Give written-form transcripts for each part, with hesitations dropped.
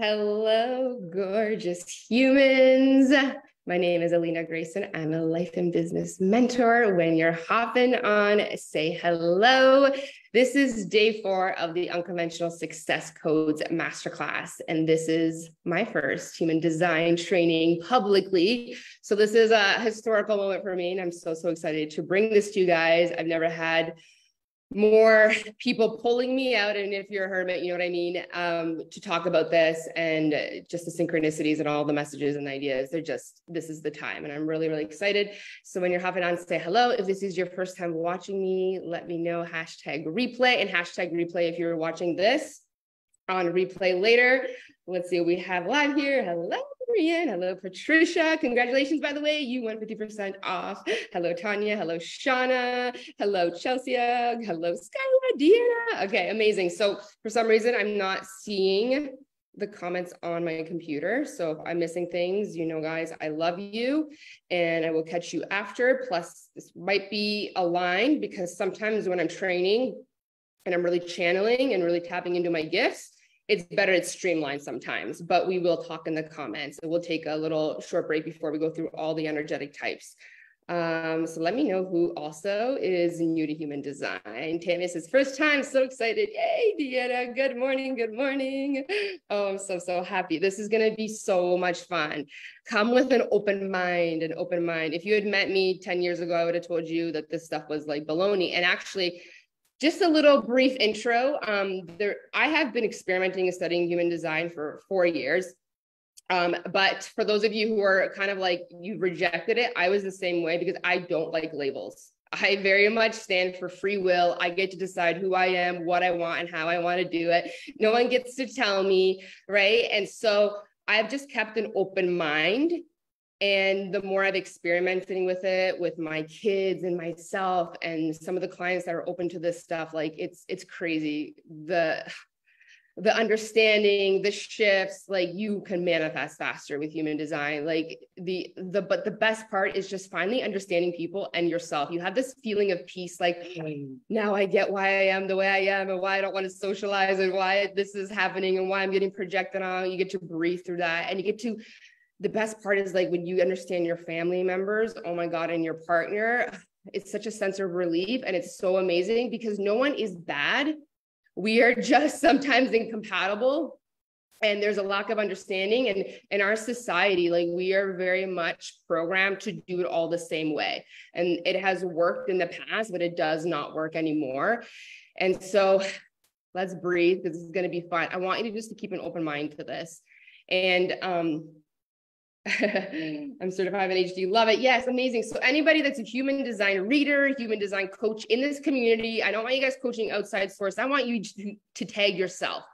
Hello, gorgeous humans. My name is Alina Grayson. I'm a life and business mentor. When you're hopping on, say hello. This is day 4 of the Unconventional Success Codes Masterclass, and this is my first human design training publicly. So this is a historical moment for me, and I'm so excited to bring this to you guys. I've never had more people pulling me out, and if you're a hermit, you know what I mean, to talk about this, and just the synchronicities and all the messages and ideas. This is the time, and I'm really excited. So when you're hopping on, say hello. If this is your first time watching me, let me know, #replay, and #replay if you're watching this on replay later. Let's see what we have live here. Hello, Marianne. Hello, Patricia. Congratulations, by the way. You won 50% off. Hello, Tanya. Hello, Shauna. Hello, Chelsea. Hello, Skyla, Deanna. Okay, amazing. So for some reason, I'm not seeing the comments on my computer. So if I'm missing things, you know, guys, I love you and I will catch you after. Plus, this might be aligned because sometimes when I'm training and I'm really channeling and really tapping into my gifts, it's better, it's streamlined sometimes, but we will talk in the comments. So we'll take a little short break before we go through all the energetic types. So let me know who also is new to human design. Tammy says, first time, so excited. Yay, Deanna, good morning, good morning. Oh, I'm so happy. This is gonna be so much fun. Come with an open mind, If you had met me 10 years ago, I would have told you that this stuff was like baloney. And actually, just a little brief intro. I have been experimenting and studying human design for 4 years. But for those of you who are kind of like, you rejected it, I was the same way because I don't like labels. I very much stand for free will. I get to decide who I am, what I want, and how I want to do it. No one gets to tell me, right? And so I've just kept an open mind. And the more I've experimented with it, with my kids and myself and some of the clients that are open to this stuff, like it's crazy. The understanding, the shifts, like you can manifest faster with human design. Like but the best part is just finally understanding people and yourself. You have this feeling of peace, like now I get why I am the way I am and why I don't want to socialize and why this is happening and why I'm getting projected on. You get to breathe through that, and you get to, the best part is like when you understand your family members, oh my God, and your partner, it's such a sense of relief. And it's so amazing because no one is bad. We are just sometimes incompatible. And there's a lack of understanding. And in our society, like we are very much programmed to do it all the same way. And it has worked in the past, but it does not work anymore. And so let's breathe because this is going to be fun. I want you to just keep an open mind to this. And I'm certified in HD. Love it. Yes, amazing. So anybody that's a human design reader, human design coach in this community, I don't want you guys coaching outside source. I want you to tag yourself.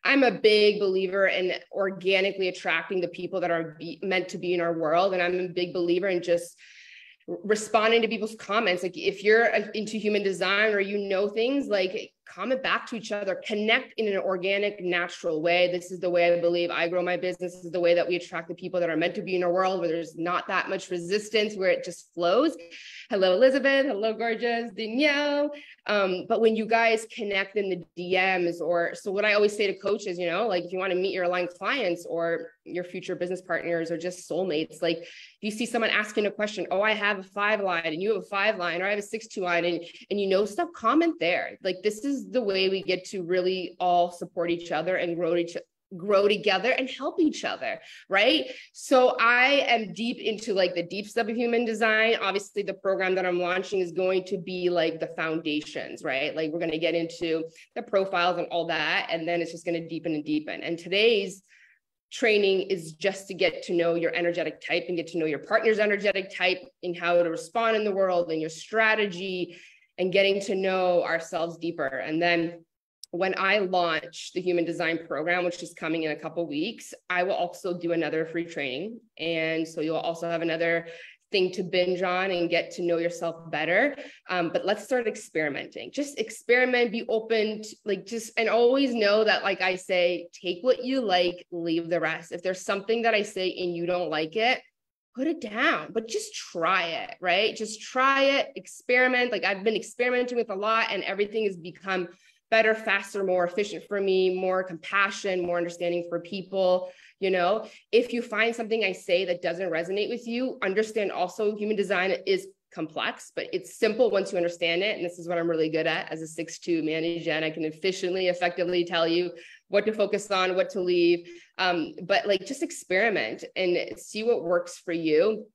I'm a big believer in organically attracting the people that are meant to be in our world. And I'm a big believer in just responding to people's comments. Like if you're into human design or you know things, like comment back to each other, connect in an organic, natural way. This is the way I believe I grow my business. This is the way that we attract the people that are meant to be in our world, where there's not that much resistance, where it just flows. Hello, Elizabeth. Hello, gorgeous Danielle. But when you guys connect in the DMs, so what I always say to coaches, you know, like if you want to meet your aligned clients or your future business partners or just soulmates, like you see someone asking a question, oh, I have a 5 line and you have a 5 line, or I have a 6-2 line, and you know stuff, comment there. Like this is the way we get to really all support each other and grow together and help each other, right? So I am deep into like the deep stuff of human design. Obviously, the program that I'm launching is going to be like the foundations, right? Like we're going to get into the profiles and all that, and then it's just going to deepen and deepen. And today's training is just to get to know your energetic type and get to know your partner's energetic type and how to respond in the world and your strategy and getting to know ourselves deeper. And then when I launch the human design program, which is coming in a couple of weeks, I will also do another free training. And so you'll also have another thing to binge on and get to know yourself better. But let's start experimenting. Just experiment, be open, and always know that, like I say, take what you like, leave the rest. If there's something that I say and you don't like it, put it down, but just try it, right? Just try it, experiment. Like I've been experimenting with a lot and everything has become better, faster, more efficient for me, more compassion, more understanding for people. If you find something I say that doesn't resonate with you, understand also human design is complex, but it's simple once you understand it. And this is what I'm really good at as a 6'2" Manny-Gen. I can efficiently, effectively tell you what to focus on, what to leave. But like, just experiment and see what works for you.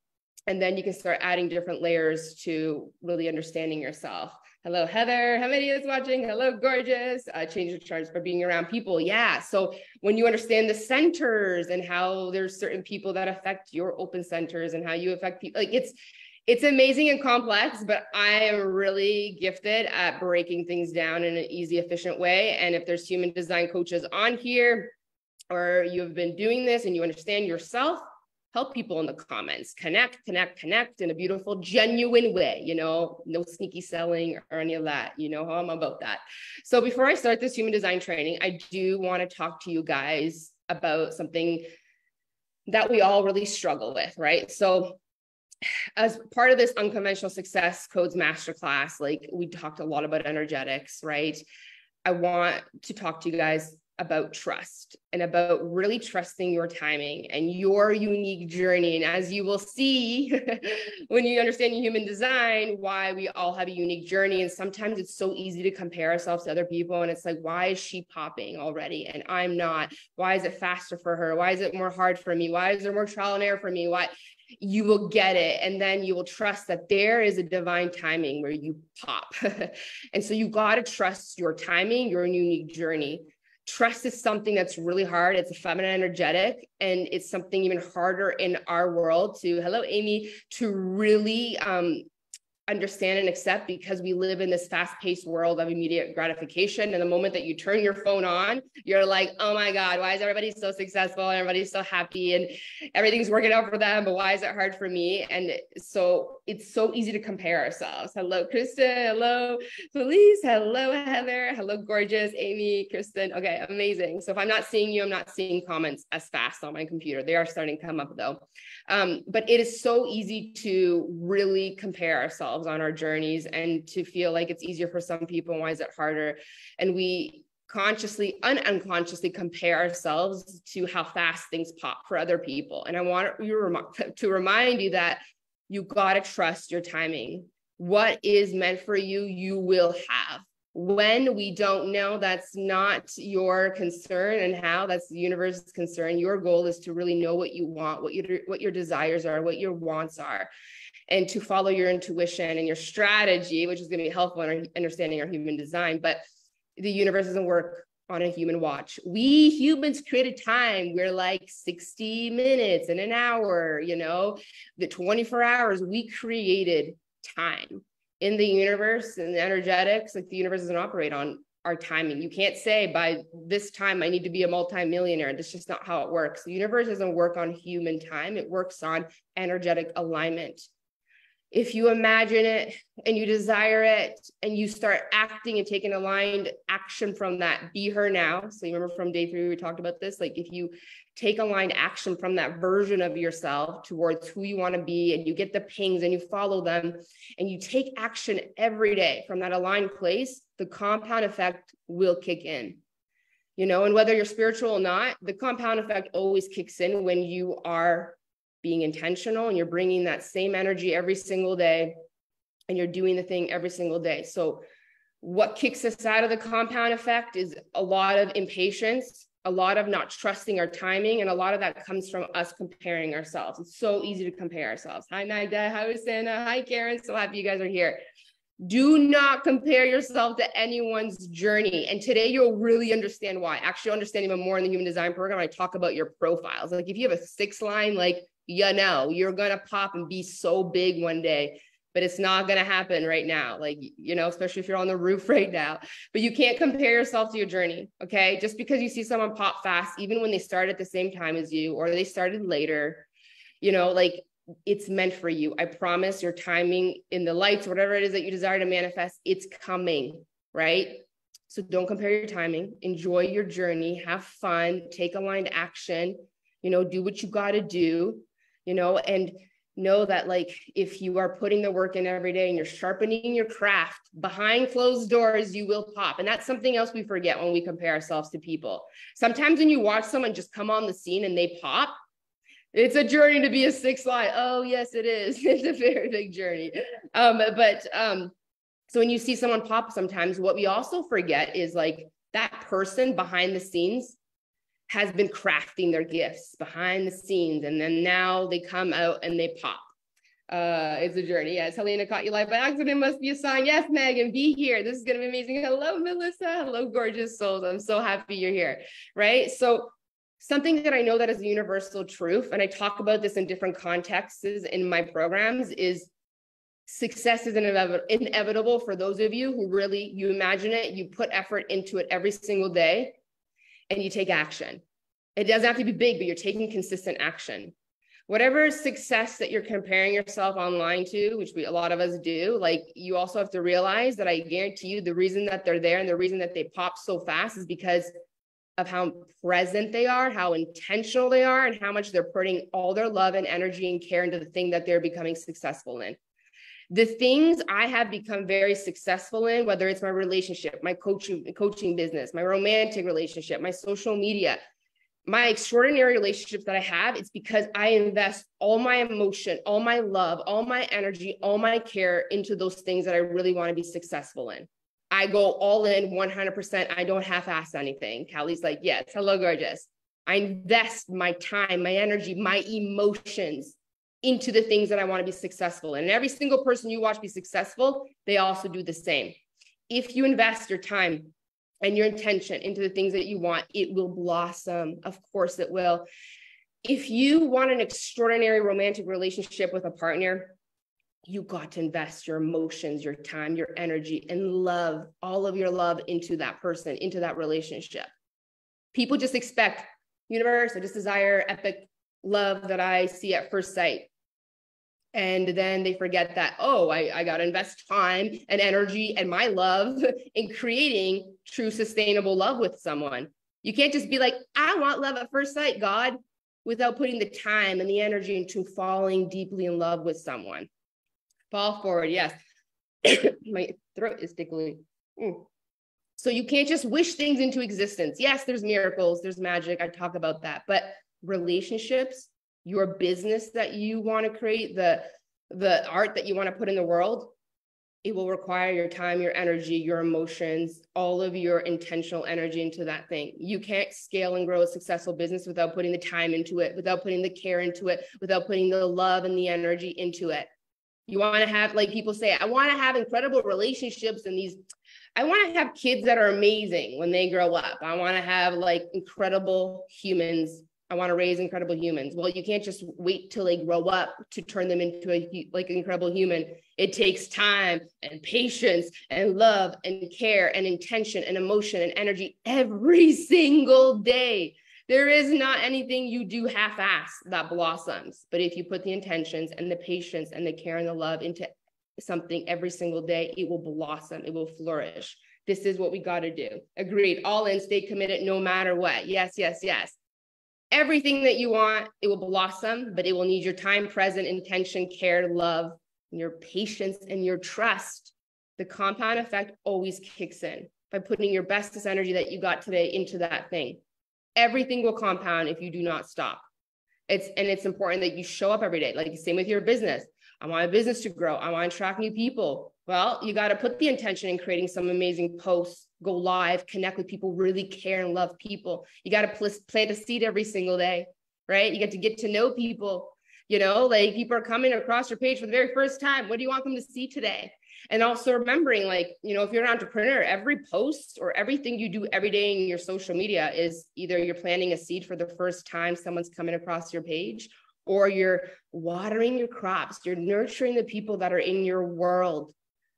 And then you can start adding different layers to really understanding yourself. Hello, Heather. Hamidi is watching. Hello, gorgeous. Change the charts for being around people. Yeah. So when you understand the centers and how there's certain people that affect your open centers and how you affect people, like it's amazing and complex, but I am really gifted at breaking things down in an easy, efficient way. And if there's human design coaches on here, or you've been doing this and you understand yourself, help people in the comments, connect in a beautiful, genuine way, no sneaky selling or any of that. You know how I'm about that. So before I start this human design training, I do want to talk to you guys about something that we all really struggle with, right? So as part of this Unconventional Success Codes Masterclass, like we talked a lot about energetics, right? I want to talk to you guys about trust and about really trusting your timing and your unique journey. And as you will see, when you understand human design, why we all have a unique journey. And sometimes it's so easy to compare ourselves to other people. And it's like, why is she popping already? And I'm not. Why is it faster for her? Why is it more hard for me? Why is there more trial and error for me? Why? You will get it. And then you will trust that there is a divine timing where you pop. And so you got to trust your timing, your unique journey. Trust is something that's really hard. It's a feminine energetic, and it's something even harder in our world to, hello, Amy, to really understand and accept, because we live in this fast-paced world of immediate gratification. And the moment that you turn your phone on, you're like, oh my God, why is everybody so successful? Everybody's so happy and everything's working out for them, but why is it hard for me? And so it's so easy to compare ourselves. Hello, Kristen. Hello, Felice. Hello, Heather. Hello, gorgeous Amy, Kristen. Okay, amazing. So if I'm not seeing you, I'm not seeing comments as fast on my computer. They are starting to come up though. But it is so easy to really compare ourselves on our journeys and to feel like it's easier for some people and why is it harder? And we consciously and unconsciously compare ourselves to how fast things pop for other people. And I want to remind you that you got to trust your timing. What is meant for you, you will have. When we don't know, that's not your concern, and how, that's the universe's concern. Your goal is to really know what you want, what your desires are, what your wants are, and to follow your intuition and your strategy, which is going to be helpful in understanding our human design. But the universe doesn't work on a human watch. We humans created time. We're like 60 minutes and an hour, the 24 hours, we created time. In the universe and the energetics, like the universe doesn't operate on our timing. You can't say by this time I need to be a multimillionaire. That's just not how it works. The universe doesn't work on human time. It works on energetic alignment. If you imagine it and you desire it and you start acting and taking aligned action from that, be her now. So you remember from day 3, we talked about this. Like if you take aligned action from that version of yourself towards who you want to be, and you get the pings and you follow them and you take action every day from that aligned place, the compound effect will kick in. And whether you're spiritual or not, the compound effect always kicks in when you are being intentional and you're bringing that same energy every single day and you're doing the thing every single day. So what kicks us out of the compound effect is a lot of impatience, a lot of not trusting our timing, and a lot of that comes from us comparing ourselves. It's so easy to compare ourselves. Hi, Magda. Hi, Santa. Hi, Karen. So happy you guys are here. Do not compare yourself to anyone's journey. And today you'll really understand why. Actually, you'll understand even more in the human design program. I talk about your profiles. Like if you have a 6 line, like, you're going to pop and be so big one day, but it's not going to happen right now. Like, especially if you're on the roof right now, but you can't compare yourself to your journey. Okay. Just because you see someone pop fast, even when they start at the same time as you, or they started later, like it's meant for you. I promise your timing in the lights, whatever it is that you desire to manifest, it's coming. Right. So don't compare your timing, enjoy your journey, have fun, take aligned action, do what you got to do. And know that like, if you are putting the work in every day and you're sharpening your craft behind closed doors, you will pop. And that's something else we forget when we compare ourselves to people. Sometimes when you watch someone just come on the scene and they pop, it's a journey to be a sixth line. Oh yes, it is. It's a very big journey. So when you see someone pop sometimes, what we also forget is like that person behind the scenes has been crafting their gifts behind the scenes. And then now they come out and they pop. It's a journey. Yes, Helena caught you live by accident. Must be a sign. Yes, Megan, be here. This is going to be amazing. Hello, Melissa. Hello, gorgeous souls. I'm so happy you're here. Right. So something that I know that is a universal truth, and I talk about this in different contexts in my programs, is success is inevitable for those of you who really, you imagine it, you put effort into it every single day, and you take action. It doesn't have to be big, but you're taking consistent action. Whatever success that you're comparing yourself online to, which a lot of us do, like, you also have to realize that I guarantee you the reason that they're there and the reason that they pop so fast is because of how present they are, how intentional they are, and how much they're putting all their love and energy and care into the thing that they're becoming successful in. The things I have become very successful in, whether it's my relationship, my coaching business, my romantic relationship, my social media, my extraordinary relationships that I have, it's because I invest all my emotion, all my love, all my energy, all my care into those things that I really want to be successful in. I go all in 100%. I don't half-ass anything. Callie's like, yes, hello, gorgeous. I invest my time, my energy, my emotions into the things that I want to be successful in. And every single person you watch be successful, they also do the same. If you invest your time and your intention into the things that you want, it will blossom. Of course it will. If you want an extraordinary romantic relationship with a partner, you got to invest your emotions, your time, your energy, and love, all of your love into that person, into that relationship. People just expect, universe, I just desire epic love that I see at first sight. And then they forget that, oh, I got to invest time and energy and my love in creating true sustainable love with someone. You can't just be like, I want love at first sight, God, without putting the time and the energy into falling deeply in love with someone. Fall forward, yes. My throat is tickling. So you can't just wish things into existence. Yes, there's miracles, there's magic. I talk about that. But relationships, your business that you want to create, the art that you want to put in the world, it will require your time, your energy, your emotions, all of your intentional energy into that thing. You can't scale and grow a successful business without putting the time into it, without putting the care into it, without putting the love and the energy into it. You want to have, like people say, I want to have incredible relationships and I want to have kids that are amazing when they grow up. I want to have like incredible humans. I want to raise incredible humans. Well, you can't just wait till they grow up to turn them into an incredible human. It takes time and patience and love and care and intention and emotion and energy every single day. There is not anything you do half-ass that blossoms. But if you put the intentions and the patience and the care and the love into something every single day, it will blossom. It will flourish. This is what we got to do. Agreed. All in, stay committed no matter what. Yes, yes, yes. Everything that you want, it will blossom, but it will need your time, present, intention, care, love, and your patience and your trust. The compound effect always kicks in by putting your bestest energy that you got today into that thing. Everything will compound if you do not stop. It's important that you show up every day. Like same with your business. I want a business to grow. I want to attract new people. Well, you got to put the intention in creating some amazing posts, go live, connect with people, really care and love people. You got to plant a seed every single day, right? You get to know people, like people are coming across your page for the very first time. What do you want them to see today? And also remembering, like, if you're an entrepreneur, every post or everything you do every day in your social media is either you're planting a seed for the first time someone's coming across your page, or you're watering your crops, you're nurturing the people that are in your world.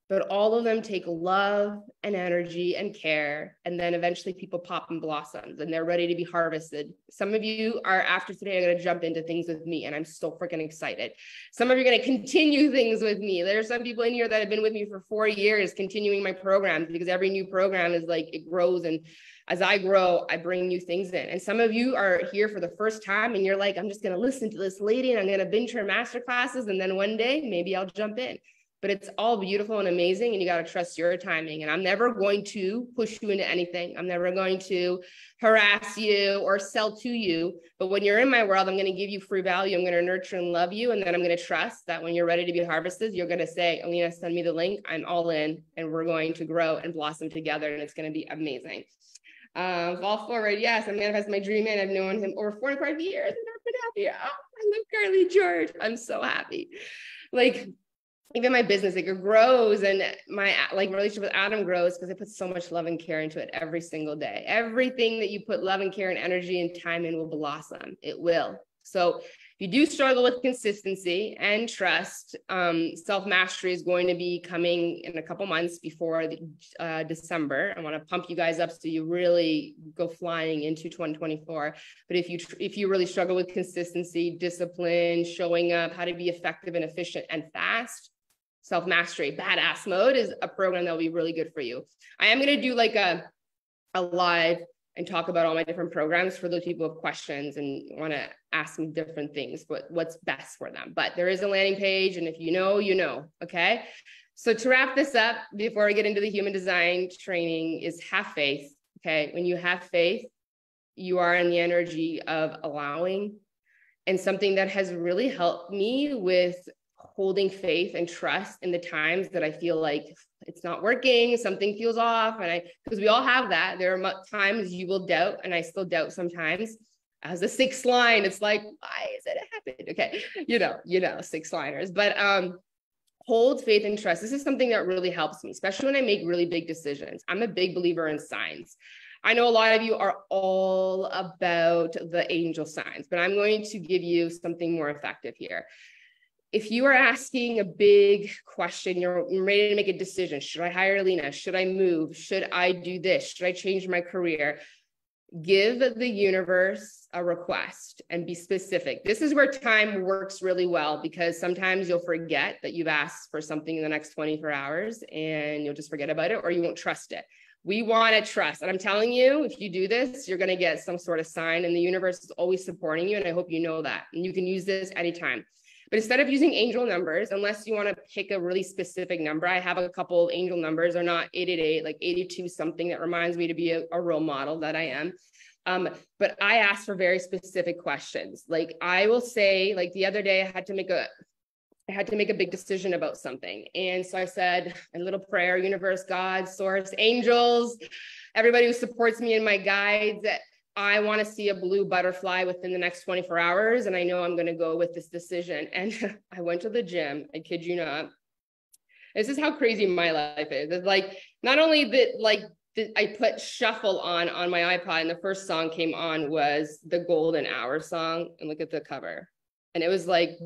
but all of them take love and energy and care. And then eventually people pop and blossoms and they're ready to be harvested. Some of you are, after today, are going to jump into things with me, and I'm so freaking excited. Some of you are going to continue things with me. There are some people in here that have been with me for 4 years, continuing my programs, because every new program is like, it grows. And as I grow, I bring new things in. And some of you are here for the first time and you're like, I'm just going to listen to this lady and I'm going to binge her master classes. And then one day, maybe I'll jump in. But it's all beautiful and amazing, and you got to trust your timing. And I'm never going to push you into anything. I'm never going to harass you or sell to you. But when you're in my world, I'm going to give you free value. I'm going to nurture and love you. And then I'm going to trust that when you're ready to be harvested, you're going to say, Alina, send me the link. I'm all in, and we're going to grow and blossom together. And it's going to be amazing. Fall forward. Yes, I manifest my dream man. I've known him over 45 years. I've never been happier. Oh, I love Carly George. I'm so happy. Like, even my business, like, it grows, and my relationship with Adam grows because I put so much love and care into it every single day. Everything that you put love and care and energy and time in will blossom. It will. So if you do struggle with consistency and trust, self-mastery is going to be coming in a couple months before December. I want to pump you guys up so you really go flying into 2024. But if you really struggle with consistency, discipline, showing up, how to be effective and efficient and fast, self-mastery, badass mode is a program that will be really good for you. I am going to do like a live and talk about all my different programs for those people who have questions and want to ask me different things, but what's best for them. But there is a landing page, and if you know, you know, okay? So to wrap this up, before I get into the human design training, is have faith, okay? When you have faith, you are in the energy of allowing. And something that has really helped me with holding faith and trust in the times that I feel like it's not working, something feels off. And because we all have that, there are times you will doubt, and I still doubt sometimes. As a sixth line, it's like, why is it happening? Okay, you know, six liners, but hold faith and trust. This is something that really helps me, especially when I make really big decisions. I'm a big believer in signs. I know a lot of you are all about the angel signs, but I'm going to give you something more effective here. If you are asking a big question, you're ready to make a decision. Should I hire Alina? Should I move? Should I do this? Should I change my career? Give the universe a request and be specific. This is where time works really well, because sometimes you'll forget that you've asked for something in the next 24 hours and you'll just forget about it, or you won't trust it. We want to trust. And I'm telling you, if you do this, you're going to get some sort of sign, and the universe is always supporting you. And I hope you know that. And you can use this anytime. But instead of using angel numbers, unless you want to pick a really specific number, I have a couple of angel numbers. They're not 888, like 82 something. That reminds me to be a role model that I am. But I ask for very specific questions. Like I will say, like the other day I had to make a big decision about something. And so I said a little prayer, universe, God, source, angels, everybody who supports me in my guides, I want to see a blue butterfly within the next 24 hours. And I know I'm going to go with this decision. And I went to the gym. I kid you not. This is how crazy my life is. It's like, not only that, I put shuffle on my iPod, and the first song came on was the Golden Hour song. And look at the cover. And it was like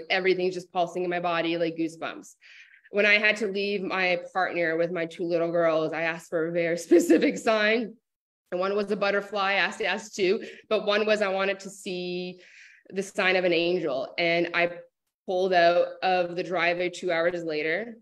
everything's just pulsing in my body, like goosebumps. When I had to leave my partner with my two little girls, I asked for a very specific sign. And one was a butterfly, I asked two, but one was I wanted to see the sign of an angel. And I pulled out of the driveway 2 hours later,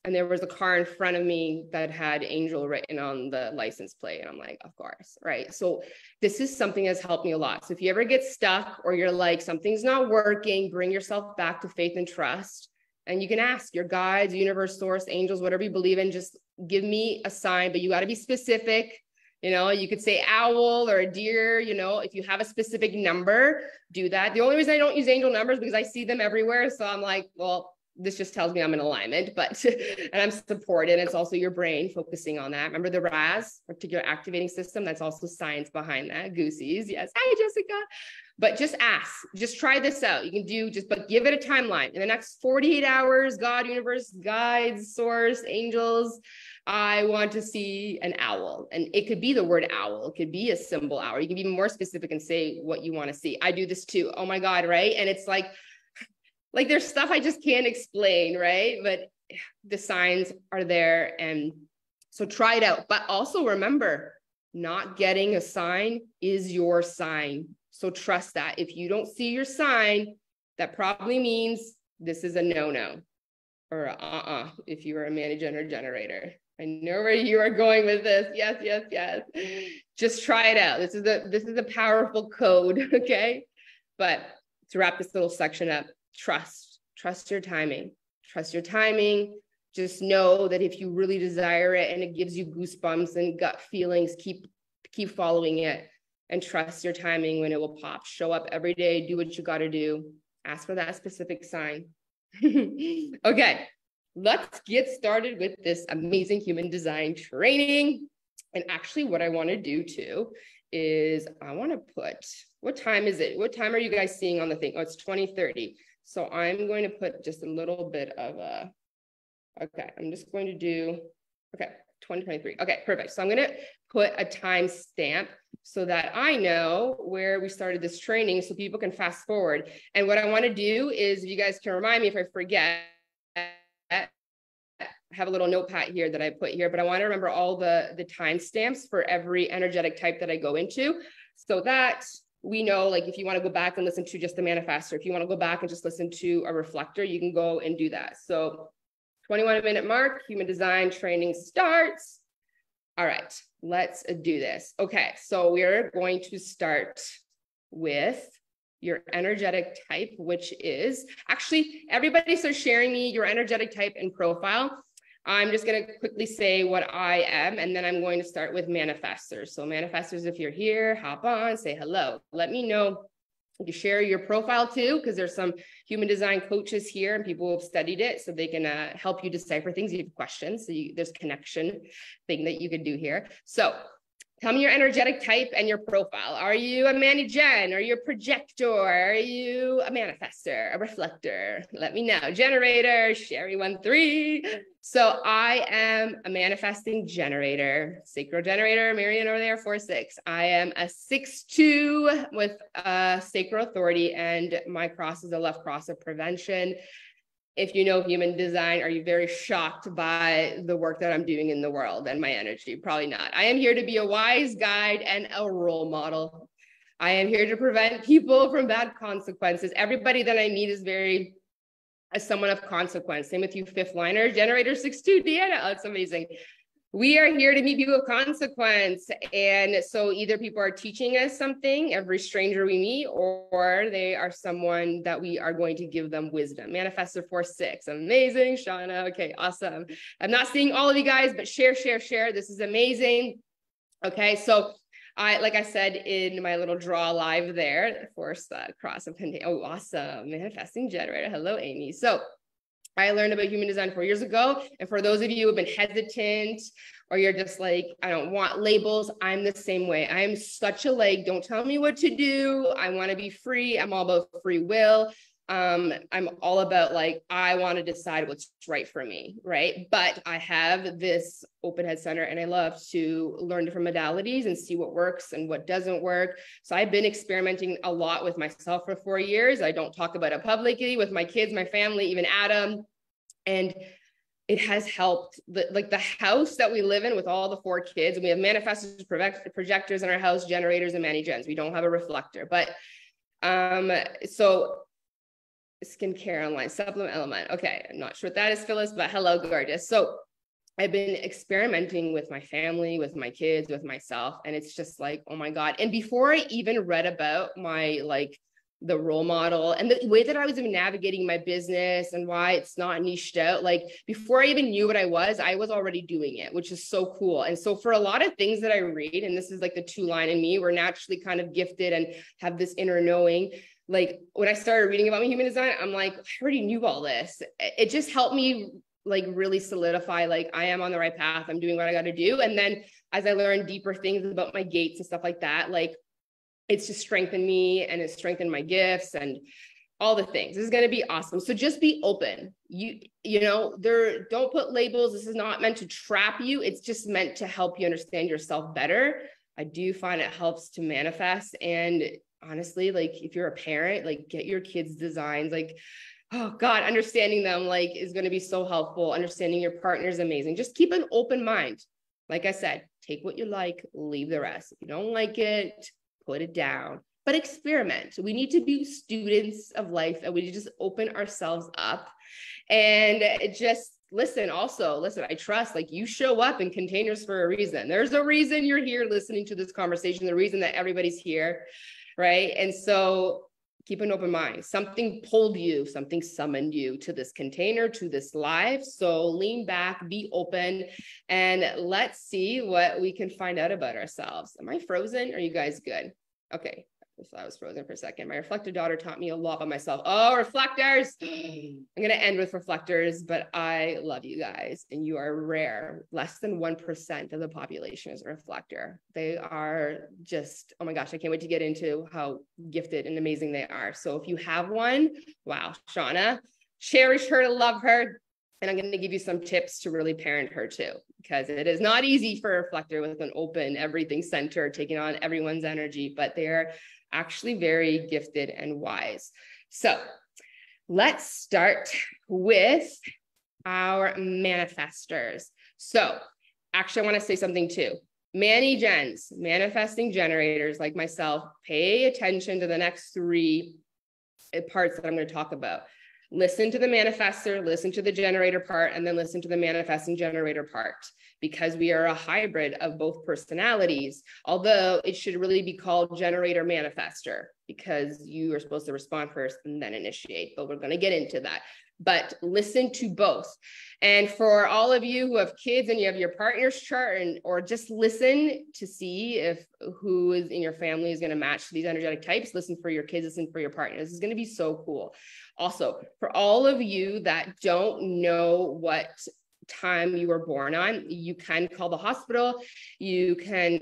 and there was a car in front of me that had angel written on the license plate. And I'm like, of course, right? So this is something that's helped me a lot. So if you ever get stuck or you're like, something's not working, bring yourself back to faith and trust. And you can ask your guides, universe, source, angels, whatever you believe in, just give me a sign, but you got to be specific. You know, you could say owl or a deer, you know, if you have a specific number, do that. The only reason I don't use angel numbers because I see them everywhere. So I'm like, well, this just tells me I'm in alignment, but, and I'm supported. It's also your brain focusing on that. Remember the RAS, reticular activating system? That's also science behind that. Goosies. Yes. Hi, Jessica. But just ask, just try this out. You can do but give it a timeline. In the next 48 hours, God, universe, guides, source, angels, I want to see an owl. And it could be the word owl. It could be a symbol owl. You can be more specific and say what you want to see. I do this too. Oh my God, right? And it's like there's stuff I just can't explain, right? But the signs are there. And so try it out. But also remember, not getting a sign is your sign. So trust that. If you don't see your sign, that probably means this is a no-no or if you are a manager or generator. I know where you are going with this. Yes, yes, yes. Just try it out. This is a powerful code, okay? But to wrap this little section up, trust your timing. Trust your timing. Just know that if you really desire it and it gives you goosebumps and gut feelings, keep following it and trust your timing when it will pop. Show up every day, do what you got to do. Ask for that specific sign. Okay, let's get started with this amazing human design training. And actually what I want to do too is I want to put, what time is it? What time are you guys seeing on the thing? Oh, it's 20:30. So I'm going to put just a little bit of a, okay, I'm just going to do, okay, 2023. Okay, perfect. So I'm going to put a time stamp so that I know where we started this training so people can fast forward. And what I want to do is, if you guys can remind me if I forget, I have a little notepad here that I put here, but I want to remember all the timestamps for every energetic type that I go into so that we know, like, if you want to go back and listen to just the manifestor, if you want to go back and just listen to a reflector, you can go and do that. So 21-minute mark, human design training starts. All right, let's do this. Okay, so we're going to start with your energetic type, which is, actually, everybody starts sharing me your energetic type and profile. I'm just going to quickly say what I am, and then I'm going to start with manifestors. So manifestors, if you're here, hop on, say hello. Let me know. You share your profile too, because there's some human design coaches here and people who have studied it, so they can help you decipher things. You have questions, so there's connection thing that you could do here. So tell me your energetic type and your profile. Are you a Mani-Gen? Are you a projector? Are you a manifestor, a reflector? Let me know. Generator, Sherry13. So I am a manifesting generator, sacral generator, Marian over there, 4-6. I am a 6-2 with sacral authority, and my cross is a left cross of prevention. If you know human design, are you very shocked by the work that I'm doing in the world and my energy? Probably not. I am here to be a wise guide and a role model. I am here to prevent people from bad consequences. Everybody that I meet is very someone of consequence. Same with you, fifth liner, generator 6-2, Deanna. Oh, it's amazing. We are here to meet people of consequence. And so either people are teaching us something, every stranger we meet, or they are someone that we are going to give them wisdom. Manifestor 4-6. Amazing, Shauna. Okay, awesome. I'm not seeing all of you guys, but share. This is amazing. Okay, so like I said in my little draw live there, force cross of contain. Oh, awesome. Manifesting generator. Hello, Amy. So I learned about human design 4 years ago. And for those of you who have been hesitant, or you're just like, I don't want labels, I'm the same way. I am such a don't tell me what to do. I want to be free. I'm all about free will. I'm all about I want to decide what's right for me, right? But I have this open head center and I love to learn different modalities and see what works and what doesn't work. So I've been experimenting a lot with myself for 4 years. I don't talk about it publicly with my kids, my family, even Adam. And it has helped. The house that we live in with all the 4 kids, and we have manifestors, projectors in our house, generators, and Mani-Gens. We don't have a reflector, but so skincare online, supplement element. Okay, I'm not sure what that is, Phyllis, but hello, gorgeous. So I've been experimenting with my family, with my kids, with myself, and it's just oh my God. And before I even read about my the role model and the way that I was even navigating my business and why it's not niched out, before I even knew what I was already doing it, which is so cool. And so for a lot of things that I read, and this is the 2-line in me, we're naturally kind of gifted and have this inner knowing. When I started reading about my human design, I'm I already knew all this. It just helped me really solidify, I am on the right path. I'm doing what I got to do. And then as I learned deeper things about my gates and stuff like that, it's just strengthened me and it's strengthened my gifts and all the things. This is going to be awesome. So just be open. You know, don't put labels. This is not meant to trap you. It's just meant to help you understand yourself better. I do find it helps to manifest. And honestly, if you're a parent, get your kids' designs. oh God, understanding them like is going to be so helpful. Understanding your partner is amazing. Just keep an open mind. Like I said, take what you like, leave the rest. If you don't like it, put it down, but experiment. We need to be students of life, and we just open ourselves up and just listen. Also, listen, I trust, like, you show up in Containers for a reason. There's a reason you're here listening to this conversation, the reason that everybody's here, right? And so keep an open mind. Something pulled you, something summoned you to this container, to this live. So lean back, be open, and let's see what we can find out about ourselves. Am I frozen? Are you guys good? Okay. So I was frozen for a second. My reflective daughter taught me a lot about myself. Oh, reflectors. I'm going to end with reflectors, but I love you guys, and you are rare. Less than 1% of the population is a reflector. They are just, oh my gosh, I can't wait to get into how gifted and amazing they are. So if you have one, wow, Shauna, cherish her, love her. And I'm going to give you some tips to really parent her too, because it is not easy for a reflector with an open everything center, taking on everyone's energy, but they're actually very gifted and wise. So let's start with our manifestors. So actually, I want to say something too. Manny Gens, manifesting generators like myself, pay attention to the next 3 parts that I'm going to talk about. Listen to the manifestor, listen to the generator part, and then listen to the manifesting generator part, because we are a hybrid of both personalities, although it should really be called generator manifestor, because you are supposed to respond first and then initiate, but we're going to get into that. But listen to both. And for all of you who have kids and you have your partner's chart, or just listen to see if who is in your family is going to match these energetic types. Listen for your kids, listen for your partner. This is going to be so cool. Also, for all of you that don't know what time you were born on, you can call the hospital. You can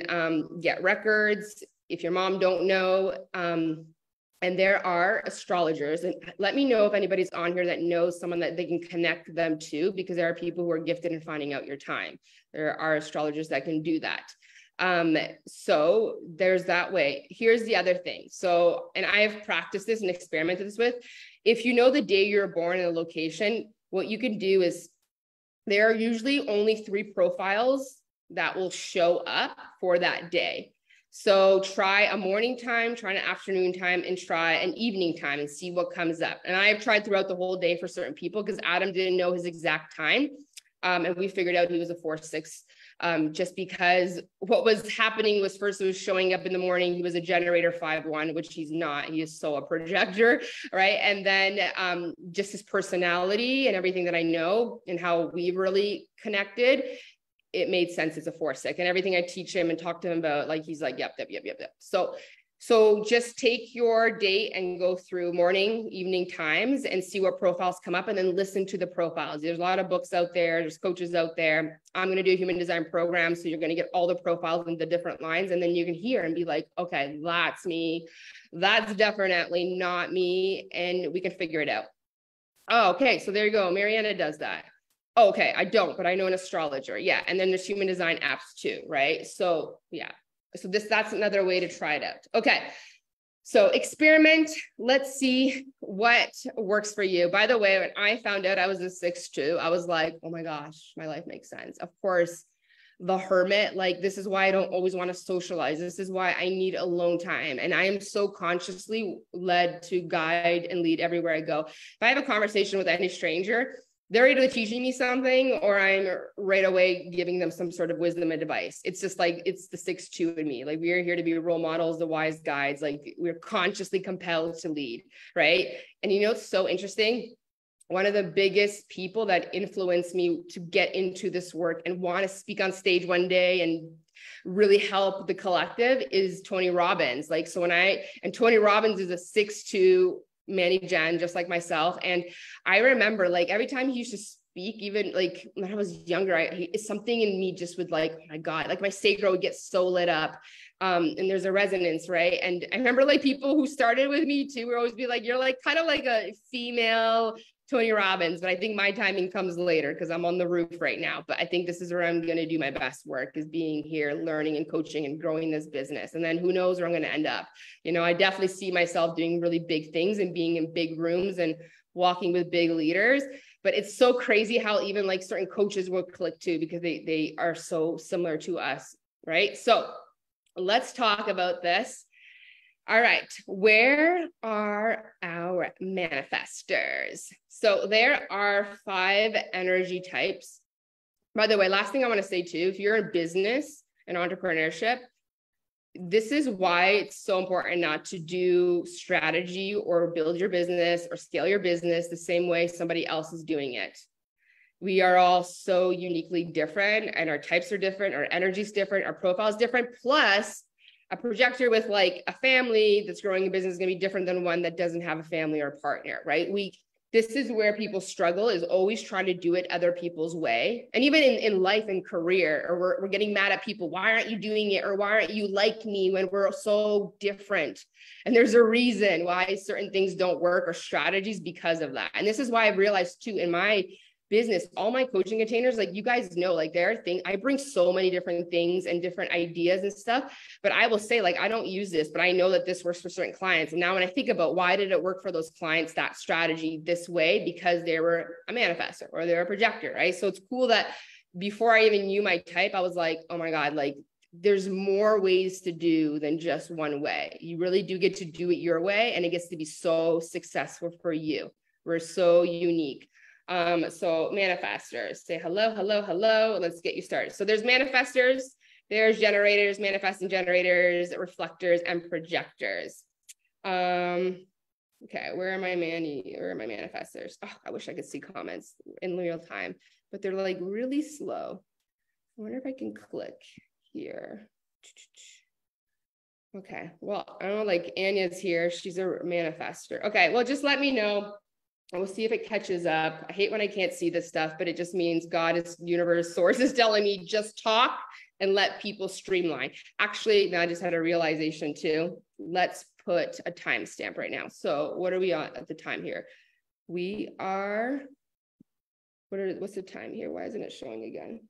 get records if your mom don't know. And there are astrologers, and let me know if anybody's on here that knows someone that they can connect them to, because there are people who are gifted in finding out your time. There are astrologers that can do that. So there's that way. Here's the other thing. So, and I have practiced this and experimented this with, if you know the day you're born and a location, what you can do is, there are usually only 3 profiles that will show up for that day. So try a morning time, try an afternoon time, and try an evening time and see what comes up. And I have tried throughout the whole day for certain people, because Adam didn't know his exact time. And we figured out he was a 4/6, just because what was happening was, first it was showing up in the morning. He was a generator 5/1, which he's not. He is so a projector, right? And then just his personality and everything that I know and how we really connected, it made sense as a 4/6, and everything I teach him and talk to him about, like, he's like, yep. So just take your date and go through morning, evening times and see what profiles come up, and then listen to the profiles. There's a lot of books out there. There's coaches out there. I'm going to do a human design program. So you're going to get all the profiles in the different lines, and then you can hear and be like, okay, that's me. That's definitely not me. And we can figure it out. Oh, okay. So there you go. Mariana does that. Oh, okay. I don't, but I know an astrologer. Yeah. And then there's human design apps too, right? So yeah. So that's another way to try it out. Okay. So experiment. Let's see what works for you. By the way, when I found out I was a 6/2, I was like, oh my gosh, my life makes sense. Of course, the hermit, like, this is why I don't always want to socialize. This is why I need alone time. And I am so consciously led to guide and lead everywhere I go. If I have a conversation with any stranger, they're either teaching me something, or I'm right away giving them some sort of wisdom and advice. It's just like, it's the 6/2 in me. Like, we are here to be role models, the wise guides. Like, we're consciously compelled to lead, right? And you know, it's so interesting. One of the biggest people that influenced me to get into this work and want to speak on stage one day and really help the collective is Tony Robbins. Like, so Tony Robbins is a 6/2 Manny Gen, just like myself. And I remember, like, every time he used to speak, even like when I was younger, something in me just would, like, oh my God, like my sacral would get so lit up. And there's a resonance, right? And I remember, like, people who started with me too would always be like, you're like kind of like a female Tony Robbins, but I think my timing comes later because I'm on the roof right now. But I think this is where I'm going to do my best work, is being here, learning and coaching and growing this business. And then who knows where I'm going to end up. You know, I definitely see myself doing really big things and being in big rooms and walking with big leaders. But it's so crazy how even like certain coaches will click too, because they are so similar to us, right? So let's talk about this. All right, where are our manifestors? So there are 5 energy types. By the way, last thing I want to say too, if you're in business and entrepreneurship, this is why it's so important not to do strategy or build your business or scale your business the same way somebody else is doing it. We are all so uniquely different, and our types are different, our energy is different, our profile is different. Plus, a projector with like a family that's growing a business is going to be different than one that doesn't have a family or a partner, right? This is where people struggle, is always trying to do it other people's way. And even in life and career, or we're getting mad at people. Why aren't you doing it? Or why aren't you like me, when we're so different? And there's a reason why certain things don't work, or strategies because of that. And this is why I've realized too, in my business, all my coaching containers, like you guys know, like there are things, I bring so many different things and different ideas and stuff, but I will say, like, I don't use this, but I know that this works for certain clients. And now when I think about why did it work for those clients, that strategy this way, because they were a manifestor or they're a projector, right? So it's cool that before I even knew my type, I was like, oh my God, like there's more ways to do than just one way. You really do get to do it your way, and it gets to be so successful for you. We're so unique. So manifestors, say hello, hello, hello. Let's get you started. So there's manifestors, there's generators, manifesting generators, reflectors, and projectors. Okay, where are my manifestors? Oh, I wish I could see comments in real time, but they're like really slow. I wonder if I can click here. Okay, well, I don't know, like Anya's here. She's a manifestor. Okay, well, just let me know. And we'll see if it catches up. I hate when I can't see this stuff, but it just means God is, universe, source is telling me just talk and let people streamline. Actually, now I just had a realization too. Let's put a timestamp right now. So what are we on at the time here? We are, what's the time here? Why isn't it showing again?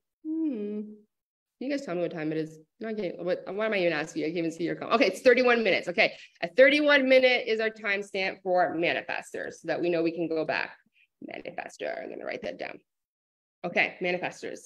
You guys tell me what time it is. No, I can't. What am I even asking you? I can't even see your comment. Okay, it's 31 minutes. Okay, a 31-minute is our timestamp for manifestors, so that we know we can go back. Manifestor. I'm gonna write that down. Okay, manifestors.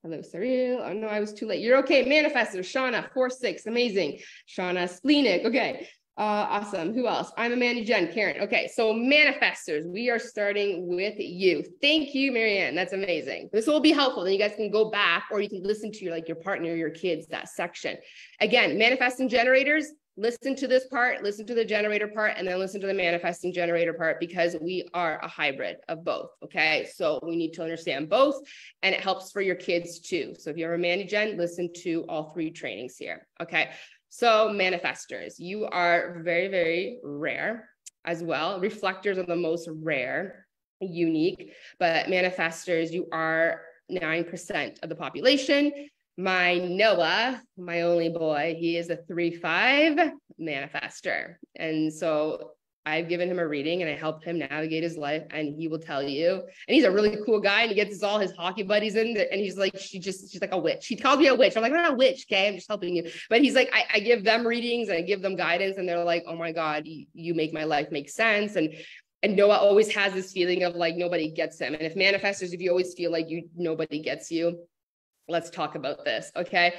Hello, Cyril. Oh no, I was too late. You're okay. Manifestors. Shauna, 4-6. Amazing. Shauna, splenic. Okay. Awesome. Who else? I'm Amanda Jen, Karen. Okay, so manifestors, we are starting with you. Thank you, Marianne. That's amazing. This will be helpful. Then you guys can go back, or you can listen to your partner, your kids, that section. Again, manifesting generators, listen to this part, listen to the generator part, and then listen to the manifesting generator part, because we are a hybrid of both. Okay, so we need to understand both, and it helps for your kids too. So if you're a Mandy Gen, listen to all 3 trainings here. Okay. So manifestors, you are very, very rare as well. Reflectors are the most rare, unique, but manifestors, you are 9% of the population. My Noah, my only boy, he is a 3-5 manifestor. And so I've given him a reading and I helped him navigate his life, and he will tell you, and he's a really cool guy, and he gets all his hockey buddies in there, and he's like, she's like a witch. He called me a witch. I'm like, I'm not a witch. Okay. I'm just helping you. But he's like, I give them readings and I give them guidance, and they're like, oh my God, you make my life make sense. And Noah always has this feeling of like, nobody gets him. And if manifestors, if you always feel like nobody gets you, let's talk about this. Okay.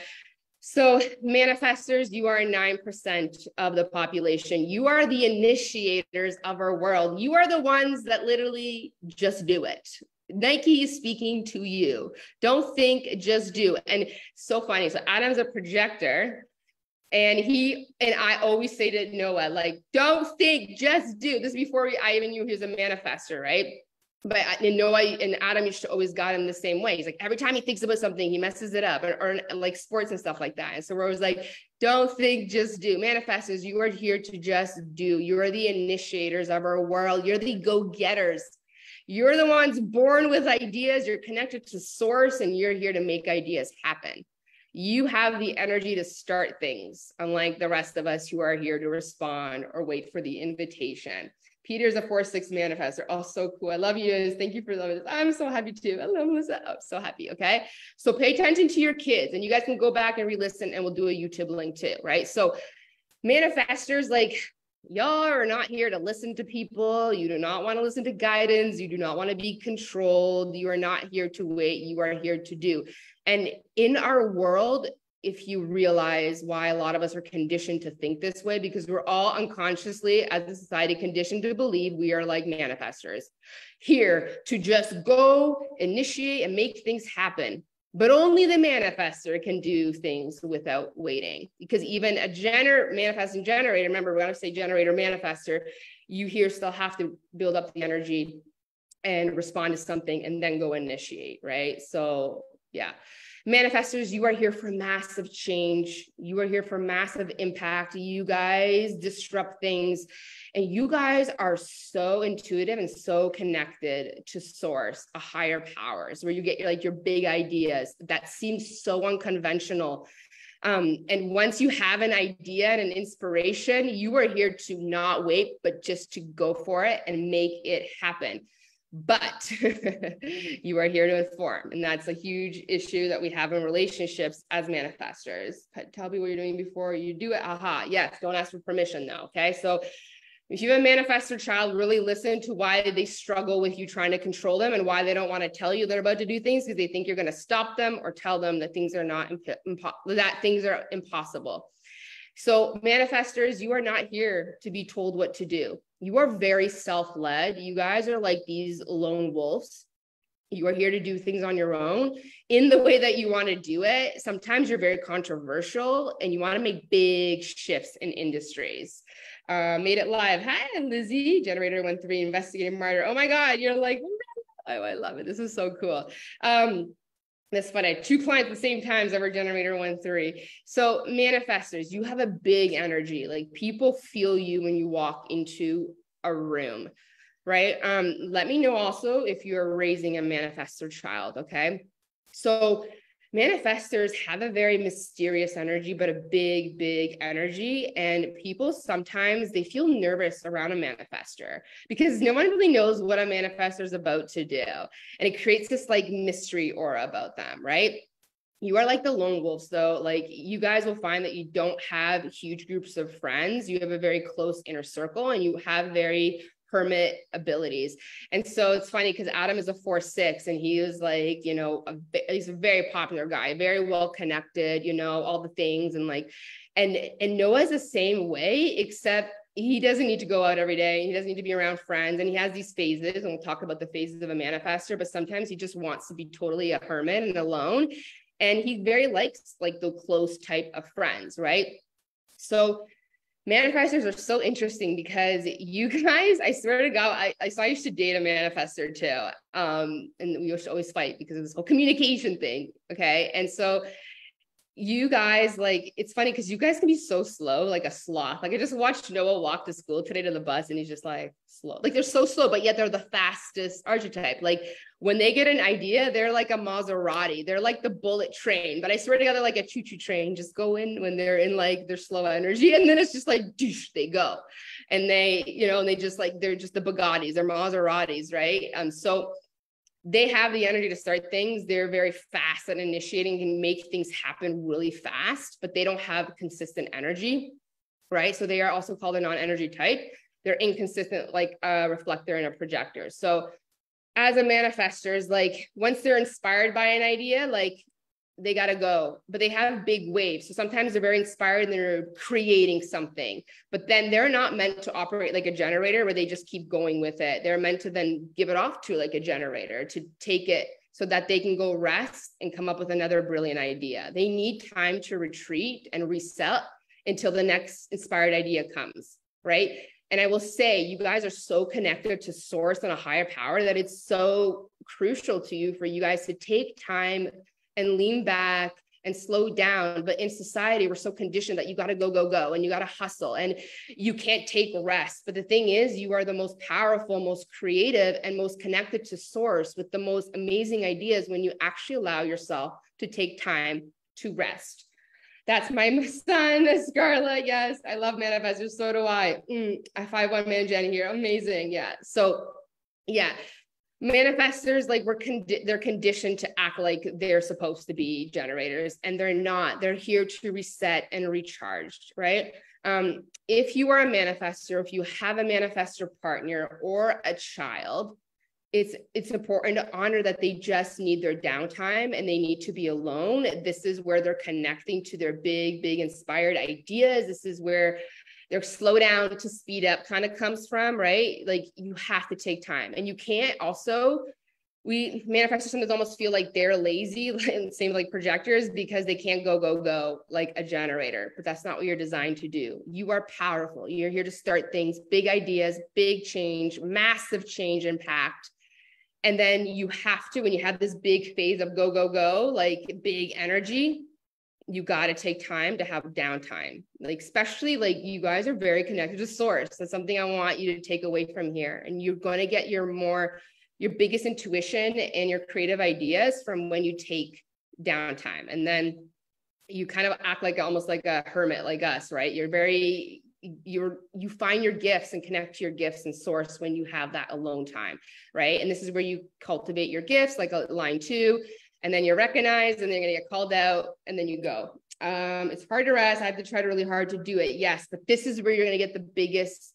So manifestors, you are 9% of the population. You are the initiators of our world. You are the ones that literally just do it. Nike is speaking to you. Don't think, just do. And so funny. So Adam's a projector, and I always say to Noah, like, don't think, just do. This is before I even knew he was a manifestor, right? But Noah and Adam used to always guide him the same way. He's like, every time he thinks about something, he messes it up, or like sports and stuff like that. And so we're always like, don't think, just do. Manifestors, you are here to just do. You are the initiators of our world. You're the go-getters. You're the ones born with ideas. You're connected to source, and you're here to make ideas happen. You have the energy to start things, unlike the rest of us who are here to respond or wait for the invitation. Peter's a 4-6 manifestor. Oh, so cool. I love you. Thank you for loving this. I'm so happy too. I love Melissa. I'm so happy. Okay. So pay attention to your kids, and you guys can go back and re-listen, and we'll do a YouTube link too. Right. So manifestors, like, Y'all are not here to listen to people. You do not want to listen to guidance. You do not want to be controlled. You are not here to wait. You are here to do. And in our world, if you realize why a lot of us are conditioned to think this way, because we're all unconsciously, as a society, conditioned to believe we are like manifestors, here to just go, initiate, and make things happen. But only the manifestor can do things without waiting, because even a manifesting generator, remember, when I say generator, manifestor, you here still have to build up the energy and respond to something and then go initiate, right? So yeah, manifestors, you are here for massive change. You are here for massive impact. You guys disrupt things. And you guys are so intuitive and so connected to source, a higher powers, where you get your big ideas that seem so unconventional. And once you have an idea and an inspiration, you are here to not wait, but just to go for it and make it happen. But you are here to inform. And that's a huge issue that we have in relationships as manifestors. Tell me what you're doing before you do it. Aha. Yes. Don't ask for permission though. Okay. So if you have a manifestor child, really listen to why they struggle with you trying to control them and why they don't want to tell you they're about to do things, because they think you're going to stop them or tell them that things are impossible. So manifestors, you are not here to be told what to do. You are very self-led. You guys are like these lone wolves. You are here to do things on your own in the way that you want to do it. Sometimes you're very controversial and you want to make big shifts in industries. Made it live. Hi, Lizzie, Generator 1-3, investigating martyr. Oh my God, you're like, oh, I love it. This is so cool. That's funny. I had 2 clients at the same time, ever Generator 1-3. So manifestors, you have a big energy. Like people feel you when you walk into a room, right? Let me know also if you're raising a manifestor child, okay? So manifestors have a very mysterious energy, but a big, big energy. And people sometimes, they feel nervous around a manifestor because no one really knows what a manifestor is about to do. And it creates this like mystery aura about them, right? You are like the lone wolves though. Like you guys will find that you don't have huge groups of friends. You have a very close inner circle and you have very hermit abilities. And so it's funny because Adam is a 4-6 and he is like, he's a very popular guy, very well connected, all the things. And like, and Noah's the same way, except he doesn't need to go out every day. He doesn't need to be around friends. And he has these phases, and we'll talk about the phases of a manifestor, but sometimes he just wants to be totally a hermit and alone. And he very likes like the close type of friends, right? So manifestors are so interesting because you guys, I swear to God, I used to date a manifestor too. And we used to always fight because of this whole communication thing. Okay. And so you guys, like, it's funny because you guys can be so slow, like a sloth. Like I just watched Noah walk to school today to the bus and he's just like slow. Like they're so slow, but yet they're the fastest archetype. Like when they get an idea, they're like a Maserati. They're like the bullet train, but I swear to God, they're like a choo-choo train. Just go in when they're in like their slow energy. And then it's just like, doosh, they go. And they, and they just like, they're just the Bugattis, they're Maseratis, right? So they have the energy to start things. They're very fast at initiating and make things happen really fast, but they don't have consistent energy, right? So they are also called a non-energy type. They're inconsistent, like a reflector and a projector. So as a manifestor, is like once they're inspired by an idea, like they got to go, but they have big waves. So sometimes they're very inspired and they're creating something, but then they're not meant to operate like a generator where they just keep going with it. They're meant to then give it off to like a generator to take it so that they can go rest and come up with another brilliant idea. They need time to retreat and reset until the next inspired idea comes, right? And I will say, you guys are so connected to source and a higher power that it's so crucial to you for you guys to take time and lean back and slow down. But in society, we're so conditioned that you got to go, and you got to hustle and you can't take rest. But the thing is, you are the most powerful, most creative, and most connected to source with the most amazing ideas when you actually allow yourself to take time to rest. That's my son, Scarlett. Yes, I love manifestors. So do I. I 5-1 man Jenny here. Amazing. Yeah. So yeah. manifestors, like they're conditioned to act like they're supposed to be generators, and they're not. They're here to reset and recharge, right? If you are a manifestor, if you have a manifestor partner or a child, it's important to honor that they just need their downtime and they need to be alone. This is where they're connecting to their big inspired ideas. This is where their slow down to speed up kind of comes from, right? Like you have to take time, and you can't also, we manifestors sometimes almost feel like they're lazy, and same like projectors, because they can't go like a generator, but that's not what you're designed to do. You are powerful. You're here to start things, big ideas, big change, massive change impact. And then you have to, when you have this big phase of go, like big energy, you got to take time to have downtime. Like, especially like you guys are very connected to source. That's something I want you to take away from here. And you're going to get your biggest intuition and your creative ideas from when you take downtime. And then you kind of act like almost like a hermit, like us, right? You find your gifts and connect to your gifts and source when you have that alone time, right? And this is where you cultivate your gifts, like line 2, and then you're recognized, and then you're gonna get called out, and then you go. It's hard to rest. I have to try really hard to do it, yes, but this is where you're gonna get the biggest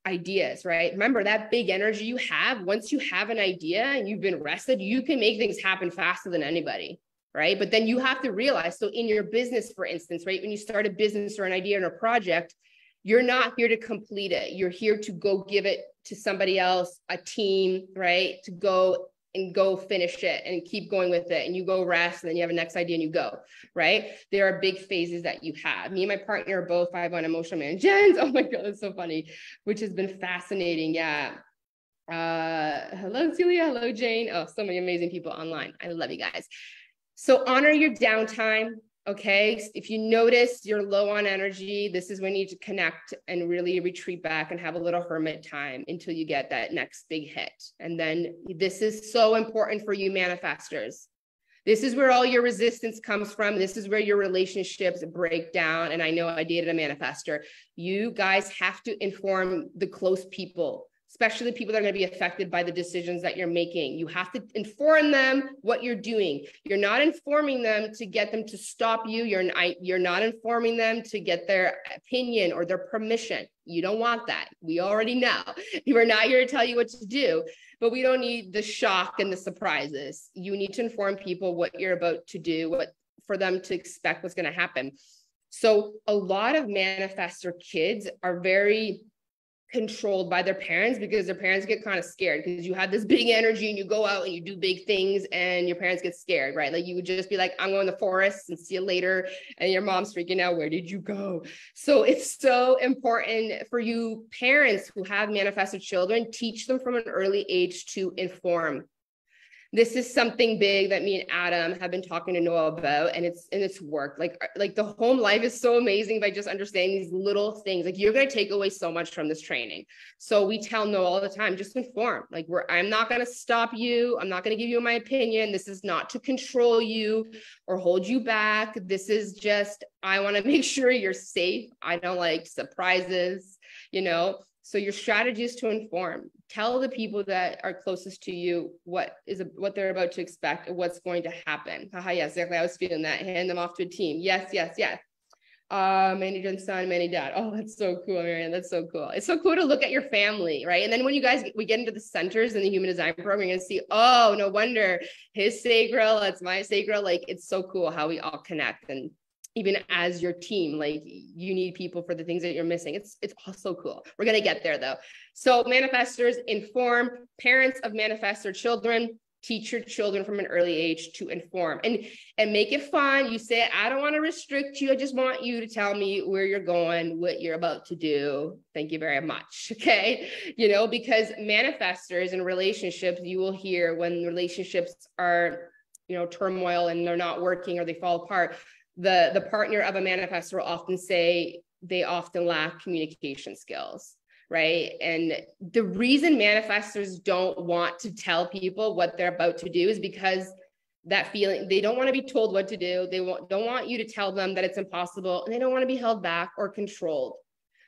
ideas, right? Remember that big energy you have. Once you have an idea and you've been rested, you can make things happen faster than anybody, right? But then you have to realize, so in your business, for instance, right, when you start a business or an idea or a project, you're not here to complete it. You're here to go give it to somebody else, a team, right? To go finish it and keep going with it. And you go rest, and then you have a next idea and you go, right? There are big phases that you have. Me and my partner are both 5-1 emotional managers. Oh my God, that's so funny, which has been fascinating. Yeah. Hello, Celia. Hello, Jane. Oh, so many amazing people online. I love you guys. So honor your downtime. Okay, if you notice you're low on energy, this is when you need to connect and really retreat back and have a little hermit time until you get that next big hit. And then this is so important for you manifestors. This is where all your resistance comes from. This is where your relationships break down. And I know I dated a manifestor. You guys have to inform the close people, especially the people that are going to be affected by the decisions that you're making. You have to inform them what you're doing. You're not informing them to get them to stop you. You're not informing them to get their opinion or their permission. You don't want that. We already know. We're not here to tell you what to do, but we don't need the shock and the surprises. You need to inform people what you're about to do, for them to expect what's going to happen. So a lot of manifestor kids are very controlled by their parents, because their parents get kind of scared, because you have this big energy and you go out and you do big things and your parents get scared, right? Like you would just be like, I'm going to the forest and see you later. And your mom's freaking out. Where did you go? So it's so important for you parents who have manifested children, teach them from an early age to inform. This is something big that me and Adam have been talking to Noah about, and it's worked. Like the home life is so amazing by just understanding these little things. Like you're going to take away so much from this training. So we tell Noah all the time, just inform. Like I'm not going to stop you. I'm not going to give you my opinion. This is not to control you or hold you back. This is just, I want to make sure you're safe. I don't like surprises, So your strategy is to inform. Tell the people that are closest to you what they're about to expect, or what's going to happen. Haha, yes, exactly. I was feeling that. Hand them off to a team. Yes. Many son, many dad. Oh, that's so cool, Marianne. That's so cool. It's so cool to look at your family, right? And then when we get into the centers in the human design program, you're going to see, oh, no wonder his sacral, that's my sacral. Like, it's so cool how we all connect. And even as your team, like you need people for the things that you're missing. It's also cool. We're going to get there though. So manifestors, inform. Parents of manifestor children, teach your children from an early age to inform and make it fun. You say, I don't want to restrict you. I just want you to tell me where you're going, what you're about to do. Thank you very much. Okay. Because manifestors in relationships, you will hear when relationships are, turmoil and they're not working or they fall apart. The partner of a manifestor will often say they often lack communication skills, right? And the reason manifestors don't want to tell people what they're about to do is because that feeling, they don't want to be told what to do. They don't want you to tell them that it's impossible, and they don't want to be held back or controlled,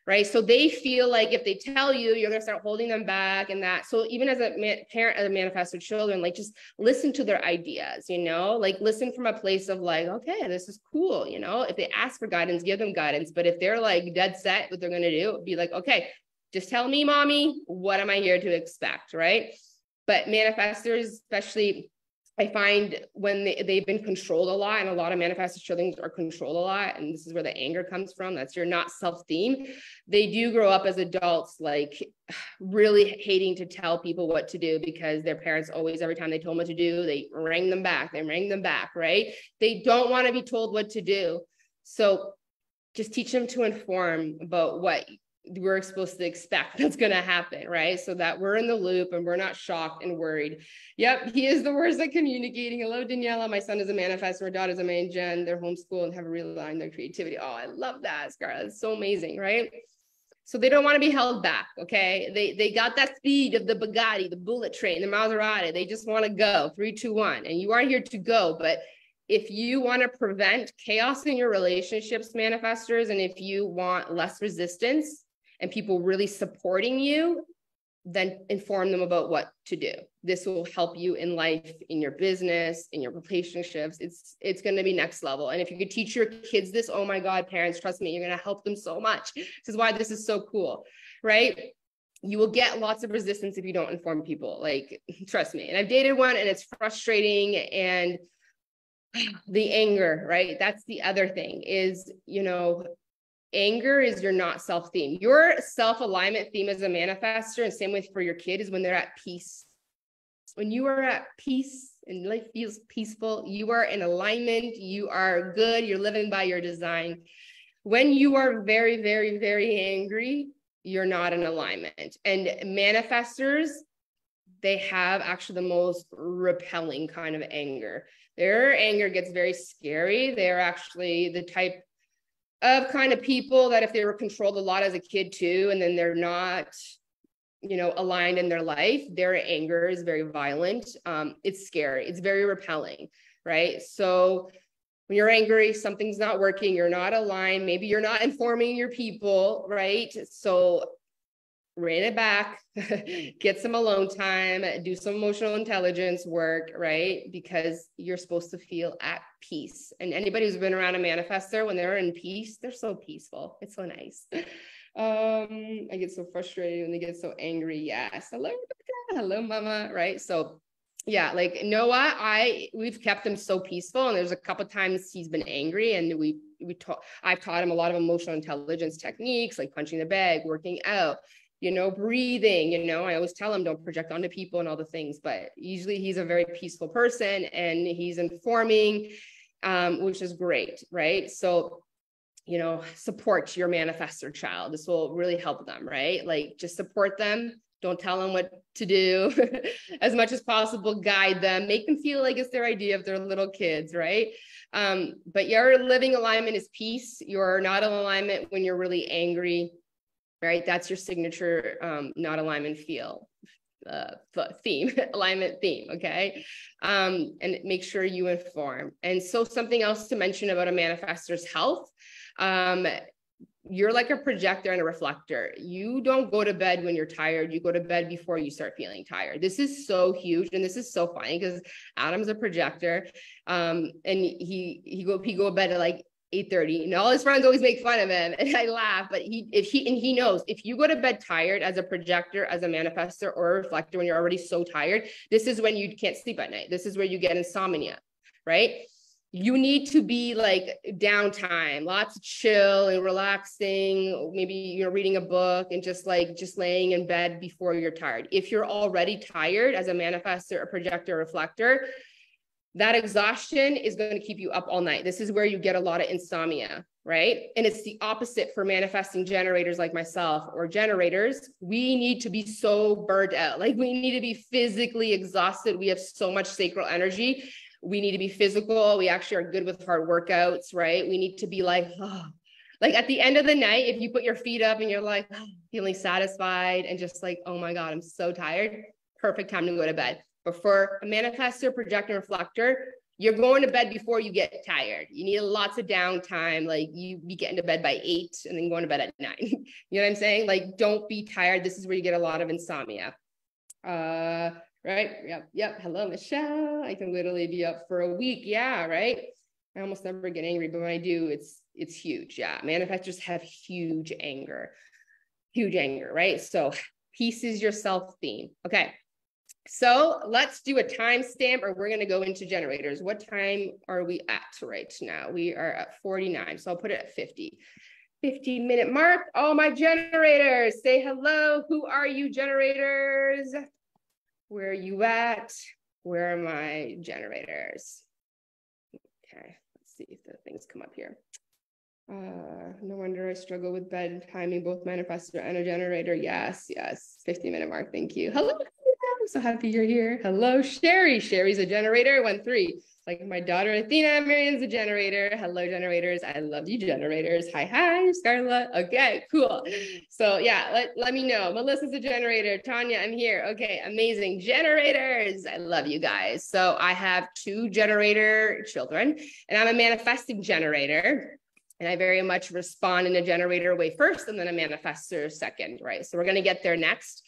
right? So they feel like if they tell you, you're going to start holding them back and that. So even as a parent of manifested children, like just listen to their ideas, you know, like listen from a place of like, okay, this is cool. You know, if they ask for guidance, give them guidance. But if they're like dead set what they're going to do, be like, okay, just tell me, mommy, what am I here to expect, right? But manifestors, especially, I find when they've been controlled a lot, and a lot of manifested children are controlled a lot, and this is where the anger comes from, that's your not self-theme. They do grow up as adults, like really hating to tell people what to do because their parents always, every time they told them what to do, they rang them back, right? They don't want to be told what to do. So just teach them to inform about what we're supposed to expect that's going to happen, right? So that we're in the loop and we're not shocked and worried. Yep, he is the worst at communicating. Hello, Daniela. My son is a manifestor. My daughter's a main gen. They're homeschooled and have realigned their creativity. Oh, I love that, Scarlett. It's so amazing, right? So they don't want to be held back, okay? They got that speed of the Bugatti, the bullet train, the Maserati. They just want to go 3, 2, 1. And you are here to go, but if you want to prevent chaos in your relationships, manifestors, and if you want less resistance and people really supporting you, then inform them about what to do. This will help you in life, in your business, in your relationships. It's going to be next level. And if you could teach your kids this, oh my God, parents, trust me, you're going to help them so much. This is why this is so cool, right? You will get lots of resistance if you don't inform people. Like, trust me. And I've dated one and it's frustrating, and the anger, right? That's the other thing is, you know, anger is your not self theme. Your self-alignment theme as a manifestor, and same with for your kid, is when they're at peace. When you are at peace and life feels peaceful, you are in alignment, you are good, you're living by your design. When you are very, very, very angry, you're not in alignment. And manifestors, they have actually the most repelling kind of anger. Their anger gets very scary. They're actually the type of kind of people that if they were controlled a lot as a kid too, and then they're not, you know, aligned in their life, their anger is very violent. It's scary. It's very repelling, right? So when you're angry, something's not working, you're not aligned, maybe you're not informing your people, right? So rein it back, get some alone time, do some emotional intelligence work, right? Because you're supposed to feel at peace. And anybody who's been around a manifestor, when they're in peace, they're so peaceful. It's so nice. I get so frustrated when they get so angry. Yes. Hello, Rebecca. Hello, mama. Right. So yeah, like Noah, we've kept him so peaceful. And there's a couple of times he's been angry, and I've taught him a lot of emotional intelligence techniques, like punching the bag, working out, you know, breathing, you know, I always tell him don't project onto people and all the things, but usually he's a very peaceful person and he's informing, which is great, right? So, you know, support your manifestor child. This will really help them, right? Like just support them. Don't tell them what to do as much as possible, guide them, make them feel like it's their idea if they're little kids, right? But your living alignment is peace. You're not in alignment when you're really angry, right? That's your signature not alignment theme, alignment theme, okay? And make sure you inform. And so something else to mention about a manifestor's health, you're like a projector and a reflector. You don't go to bed when you're tired. You go to bed before you start feeling tired. This is so huge. And this is so funny because Adam's a projector. And he go to bed at like 8:30, and all his friends always make fun of him, and I laugh, but he knows if you go to bed tired as a projector, as a manifestor or a reflector, when you're already so tired, this is when you can't sleep at night. This is where you get insomnia, right? You need to be like downtime, lots of chill and relaxing, maybe you're reading a book and just laying in bed before you're tired. If you're already tired as a manifestor, a projector, reflector, that exhaustion is going to keep you up all night. This is where you get a lot of insomnia, right? And it's the opposite for manifesting generators like myself or generators. We need to be so burnt out. Like we need to be physically exhausted. We have so much sacral energy. We need to be physical. We actually are good with hard workouts, right? We need to be like, oh, like at the end of the night, if you put your feet up and you're like, oh, feeling satisfied and just like, oh my God, I'm so tired. Perfect time to go to bed. But for a manifestor, projector, reflector, you're going to bed before you get tired. You need lots of downtime. Like you be getting to bed by 8 and then going to bed at 9. You know what I'm saying? Like, don't be tired. This is where you get a lot of insomnia. Right. Yep. Hello, Michelle. I can literally be up for a week. Yeah. Right. I almost never get angry, but when I do, it's huge. Yeah. Manifestors have huge anger, right? So peace is your self theme. Okay. So let's do a timestamp, or we're going to go into generators. What time are we at right now? We are at 49. So I'll put it at 50. 15-minute mark. Oh, my generators, say hello. Who are you, generators? Where are you at? Where are my generators? Okay, let's see if the things come up here. No wonder I struggle with bed timing, both manifestor and a generator. Yes. 15-minute mark. Thank you. Hello. I'm so happy you're here. Hello, Sherry. Sherry's a generator. 1-3. Like my daughter, Athena, Marion's a generator. Hello, generators. I love you, generators. Hi, Scarlett. Okay, cool. So yeah, let me know. Melissa's a generator. Tanya, I'm here. Okay, amazing. Generators. I love you guys. So I have 2 generator children, and I'm a manifesting generator. And I very much respond in a generator way first, and then a manifestor second, right? So we're going to get there next.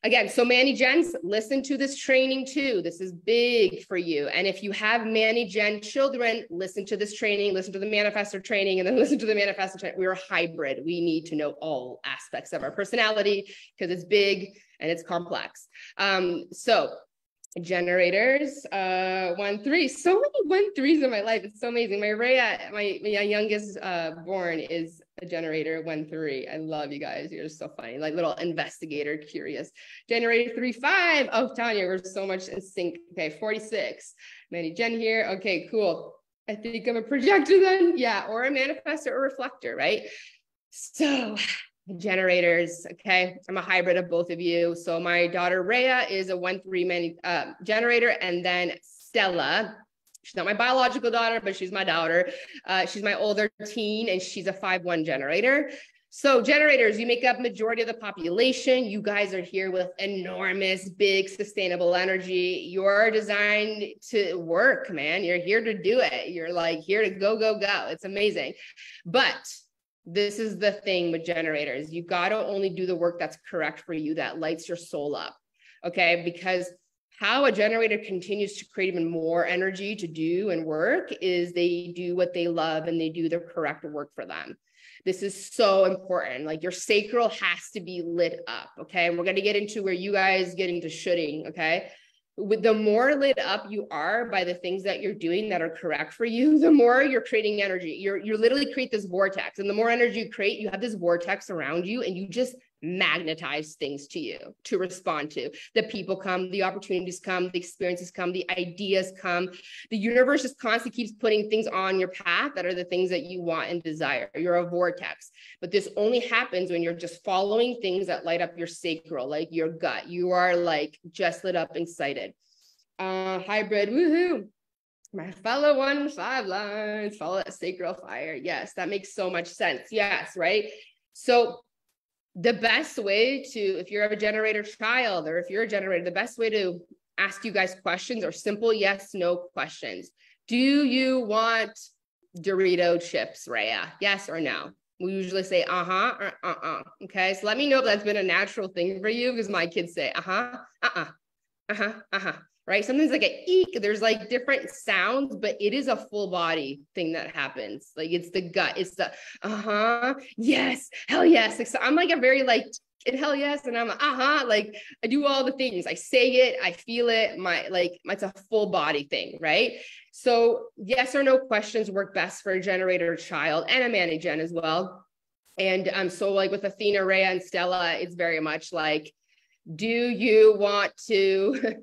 Again, so Manny Gens, listen to this training too. This is big for you. And if you have Manny Gen children, listen to this training, listen to the manifestor training, and then listen to the manifestor training. We're a hybrid. We need to know all aspects of our personality because it's big and it's complex. So generators, 1-3, so many 1-3s in my life. It's so amazing. My Rhea, my youngest born is a generator 1-3. I love you guys. You're so funny, like little investigator, curious. Generator 3-5. Oh, Tanya, we're so much in sync. Okay, 46. Manny Gen here. Okay, cool. I think I'm a projector then. Yeah, or a manifestor or reflector, right? So generators, okay, I'm a hybrid of both of you. So my daughter Rhea is a 1-3 generator, and then Stella, she's not my biological daughter, but she's my daughter. She's my older teen, and she's a 5-1 generator. So generators, you make up majority of the population. You guys are here with enormous, big, sustainable energy. You're designed to work, man. You're here to do it. You're like here to go. It's amazing. But this is the thing with generators. You got to only do the work that's correct for you, that lights your soul up, okay? Because how a generator continues to create even more energy to do and work is they do what they love and they do the correct work for them. This is so important. Like your sacral has to be lit up, okay? And we're going to get into where you guys get into shooting, okay? With the more lit up you are by the things that you're doing that are correct for you, the more you're creating energy. You literally create this vortex, and the more energy you create, you have this vortex around you, and you just magnetize things to you to respond to. The people come, the opportunities come, the experiences come, the ideas come. The universe just constantly keeps putting things on your path that are the things that you want and desire. You're a vortex, but this only happens when you're just following things that light up your sacral, like your gut. You are like just lit up, excited. Hybrid, woohoo. My fellow 1-5 lines, follow that sacral fire. Yes, that makes so much sense. Yes, right? So the best way to, if you're a generator child, or if you're a generator, the best way to ask you guys questions are simple yes, no questions. Do you want Dorito chips, Rhea? Yes or no? We usually say uh-huh or uh-uh. Okay, so let me know if that's been a natural thing for you, because my kids say uh-huh, uh-uh, uh-huh, uh-huh. Right? Sometimes like a eek, there's like different sounds, but it is a full body thing that happens. Like it's the gut, it's the, yes, hell yes. Like, so I'm like a very like, hell yes. And I'm like, I do all the things. I say it, I feel it, it's a full body thing, right? So yes or no questions work best for a generator child and a Manny Gen as well. And so like with Athena, Rhea, and Stella, it's very much like, do you want to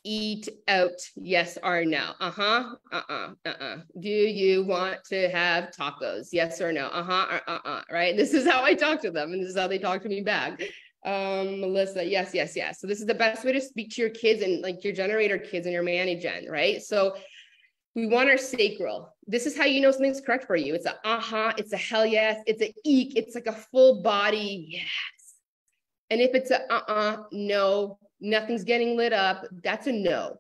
eat out, yes or no? Do you want to have tacos, yes or no? Or right? This is how I talk to them, and this is how they talk to me back. Melissa, yes. So this is the best way to speak to your kids, and like your generator kids and your Manny Gen, right? So we want our sacral. This is how you know something's correct for you. It's a it's a hell yes, it's a eek, it's like a full body yes. And if it's a no, nothing's getting lit up, that's a no.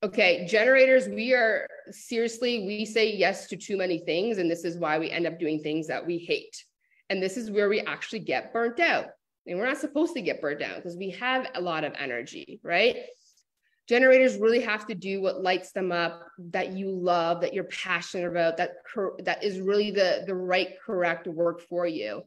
Okay, generators, we say yes to too many things, and this is why we end up doing things that we hate. And this is where we actually get burnt out. And we're not supposed to get burnt out because we have a lot of energy, right? Generators really have to do what lights them up, that you love, that you're passionate about, that is really the right, correct work for you.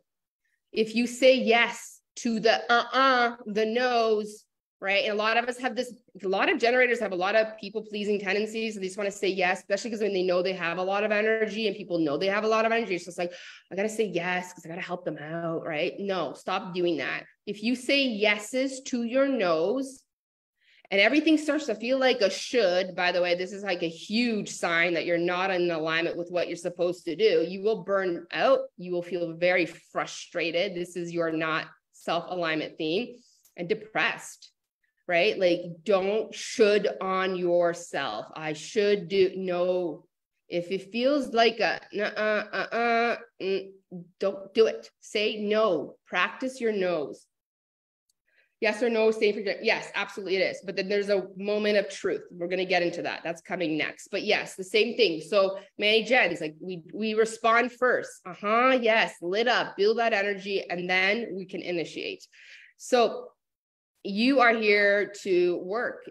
If you say yes to the no's, right? And a lot of us have this, a lot of generators have a lot of people-pleasing tendencies. So they just want to say yes, especially because when they know they have a lot of energy and people know they have a lot of energy. So it's like, I got to say yes because I got to help them out, right? No, stop doing that. If you say yeses to your no's, and everything starts to feel like a should, by the way, this is like a huge sign that you're not in alignment with what you're supposed to do. You will burn out. You will feel very frustrated. This is your not self-alignment theme, and depressed, right? Like, don't should on yourself. I should do, no. If it feels like a don't do it. Say no. Practice your no's. Yes or no, stay for yes, absolutely it is. But then there's a moment of truth. We're going to get into that. That's coming next. But yes, the same thing. So Manny Jens, like we respond first. Yes, lit up, build that energy, and then we can initiate. So you are here to work.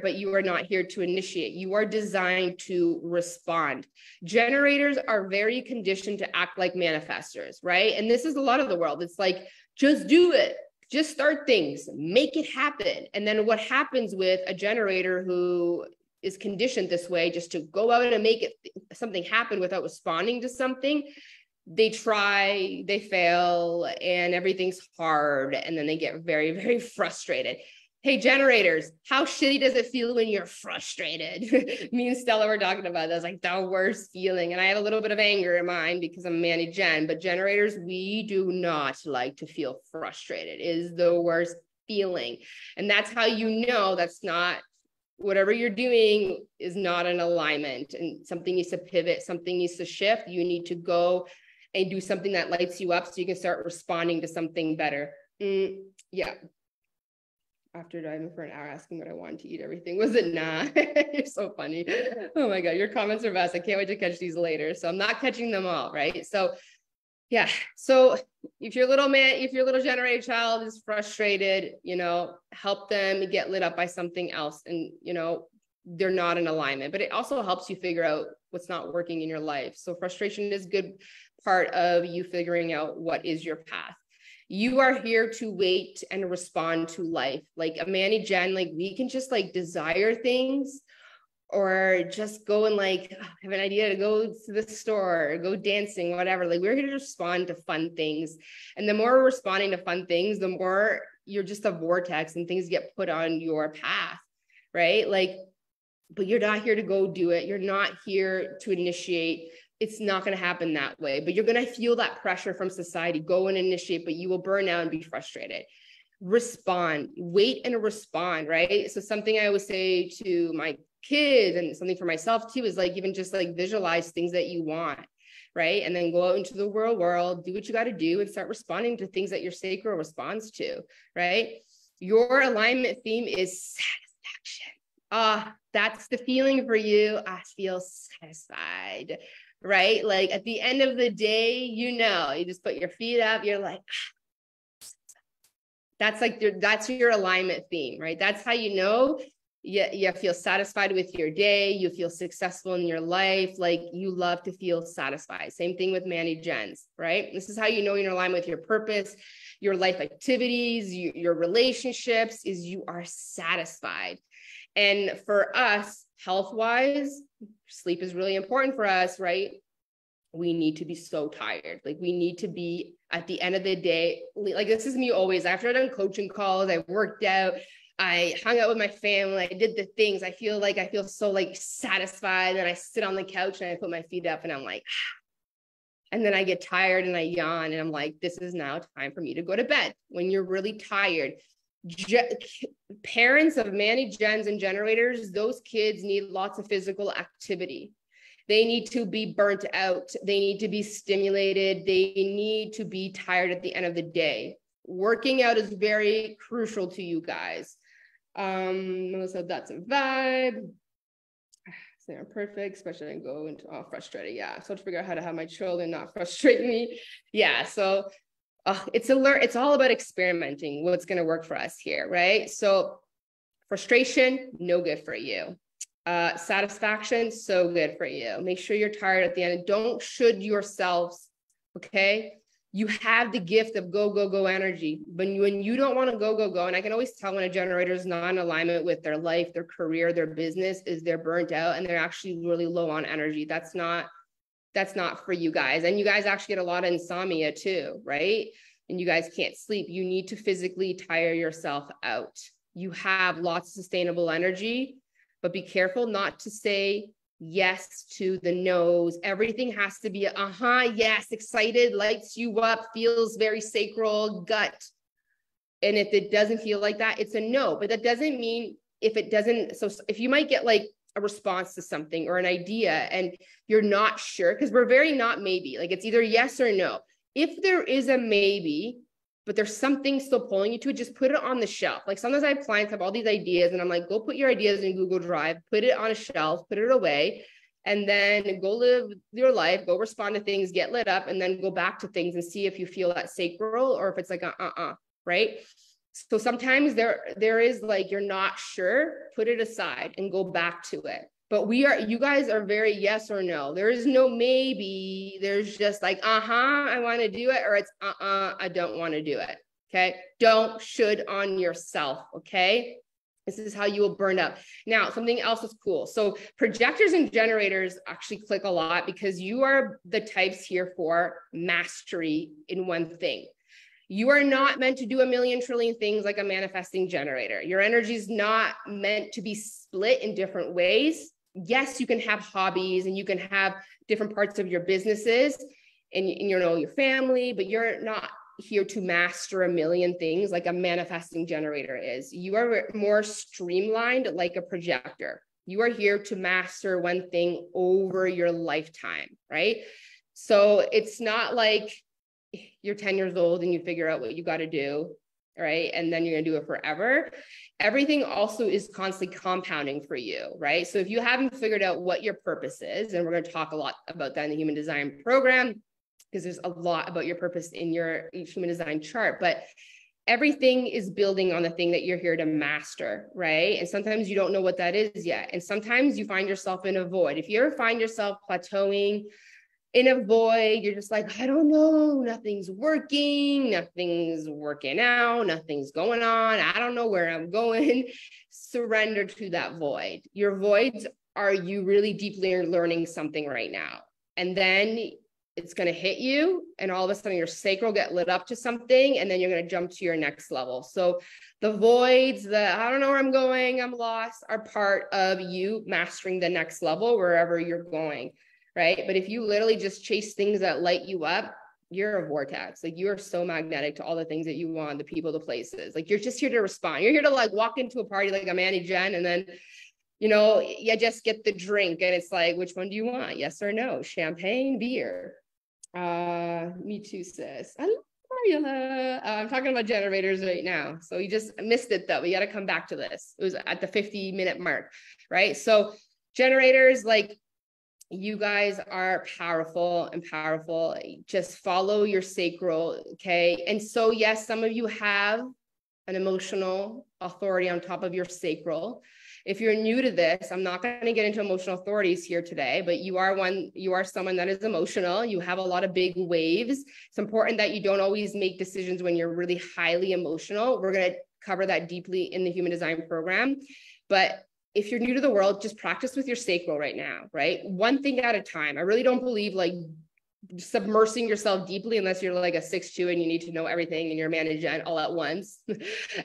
But you are not here to initiate. You are designed to respond. Generators are very conditioned to act like manifestors, right? And this is a lot of the world. It's like, just do it. Just start things, make it happen. And then what happens with a generator who is conditioned this way, just to go out and make something happen without responding to something, they try, they fail, and everything's hard. And then they get very, very frustrated. Hey, generators, how shitty does it feel when you're frustrated? Me and Stella were talking about this, like the worst feeling. And I have a little bit of anger in mine because I'm Manny Gen, but generators, we do not like to feel frustrated. It is the worst feeling. And that's how you know that's not, whatever you're doing is not in alignment, and something needs to pivot, something needs to shift. You need to go and do something that lights you up so you can start responding to something better. Yeah. After driving for an hour asking what I wanted to eat, everything was it nah. You're so funny. Oh my God, your comments are best. I can't wait to catch these later. So I'm not catching them all, right? So yeah. So if your little generator child is frustrated, help them get lit up by something else. And, they're not in alignment, but it also helps you figure out what's not working in your life. So frustration is a good part of you figuring out what is your path. You are here to wait and respond to life. Like a Manny Gen, like we can just like desire things, or just go and like have an idea to go to the store, or go dancing, whatever. Like we're here to respond to fun things. And the more we're responding to fun things, the more you're just a vortex and things get put on your path, right? Like, but you're not here to go do it. You're not here to initiate. It's not going to happen that way, but you're going to feel that pressure from society. Go and initiate, but you will burn out and be frustrated. Respond, wait and respond, right? So something I always say to my kids, and something for myself too, is like, even just like visualize things that you want, right? And then go out into the world, do what you got to do, and start responding to things that your sacral responds to, right? Your alignment theme is satisfaction. That's the feeling for you. I feel satisfied, right? Like at the end of the day, you just put your feet up, you're like, that's your alignment theme, right? That's how you know you feel satisfied with your day, you feel successful in your life, like you love to feel satisfied. Same thing with Manny Gens, right? This is how you know you're in alignment with your purpose, your life activities, your relationships, is you are satisfied. And for us, health-wise, sleep is really important for us, right? We need to be so tired. Like we need to be at the end of the day, like this is me always, after I've done coaching calls, I worked out, I hung out with my family, I did the things, I feel so like satisfied. And I sit on the couch and I put my feet up and I'm like, and then I get tired and I yawn and I'm like, this is now time for me to go to bed. When you're really tired, parents of Manny Gens and generators, those kids need lots of physical activity. They need to be burnt out. They need to be stimulated. They need to be tired at the end of the day. Working out is very crucial to you guys. Melissa, that's a vibe. They're perfect, especially when I go into frustrated. Yeah. So to figure out how to have my children not frustrate me. Yeah. So it's all about experimenting what's going to work for us here, right? So frustration, no good for you. Satisfaction, so good for you. Make sure you're tired at the end. Don't should yourselves, okay? You have the gift of go, go, go energy. When you don't want to go, go, go, and I can always tell when a generator is not in alignment with their life, their career, their business, is they're burnt out and they're actually really low on energy. That's not for you guys. And you guys actually get a lot of insomnia too, right? And you guys can't sleep. You need to physically tire yourself out. You have lots of sustainable energy, but be careful not to say yes to the no's. Everything has to be yes, excited, lights you up, feels very sacral, gut. And if it doesn't feel like that, it's a no. But that doesn't mean if it doesn't, so if you might get like a response to something or an idea and you're not sure, because we're very not maybe, like it's either yes or no. If there is a maybe, but there's something still pulling you to it, just put it on the shelf. Like sometimes I have clients have all these ideas and I'm like, go put your ideas in Google Drive, put it on a shelf, put it away, and then go live your life, go respond to things, get lit up, and then go back to things and see if you feel that sacral or if it's like, right? So sometimes there is like, you're not sure, put it aside and go back to it. But you guys are very yes or no. There is no maybe. There's just like, I want to do it, or it's I don't want to do it. Okay. Don't should on yourself. Okay. This is how you will burn up. Now, something else is cool. So projectors and generators actually click a lot because you are the types here for mastery in one thing. You are not meant to do a million trillion things like a manifesting generator. Your energy is not meant to be split in different ways. Yes, you can have hobbies and you can have different parts of your businesses and your family, but you're not here to master a million things like a manifesting generator is. You are more streamlined like a projector. You are here to master one thing over your lifetime, right? So it's not like you're 10 years old and you figure out what you got to do, right? And then you're going to do it forever. Everything also is constantly compounding for you, right? So if you haven't figured out what your purpose is, and we're going to talk a lot about that in the human design program, because there's a lot about your purpose in your human design chart, but everything is building on the thing that you're here to master, right? And sometimes you don't know what that is yet. And sometimes you find yourself in a void. If you ever find yourself plateauing in a void, you're just like, I don't know, nothing's working out, nothing's going on, I don't know where I'm going. Surrender to that void. Your voids are you really deeply learning something right now. And then it's going to hit you and all of a sudden your sacral get lit up to something and then you're going to jump to your next level. So the voids, I don't know where I'm going, I'm lost, are part of you mastering the next level wherever you're going. Right. But if you literally just chase things that light you up, you're a vortex. Like you are so magnetic to all the things that you want, the people, the places. Like you're just here to respond. You're here to like walk into a party like a Manny Jen and then, you just get the drink and it's like, which one do you want? Yes or no? Champagne, beer. Me too, sis. I love Maria. I'm talking about generators right now. So you just missed it though. We got to come back to this. It was at the 50-minute mark, right? So generators, like, you guys are powerful and powerful. Just follow your sacral, okay? And so, yes, some of you have an emotional authority on top of your sacral. If you're new to this, I'm not going to get into emotional authorities here today, but you are someone that is emotional. You have a lot of big waves. It's important that you don't always make decisions when you're really highly emotional. We're going to cover that deeply in the human design program. But if you're new to the world, just practice with your sacral right now, right? One thing at a time. I really don't believe like submersing yourself deeply unless you're like a 6'2" and you need to know everything and you're managing all at once.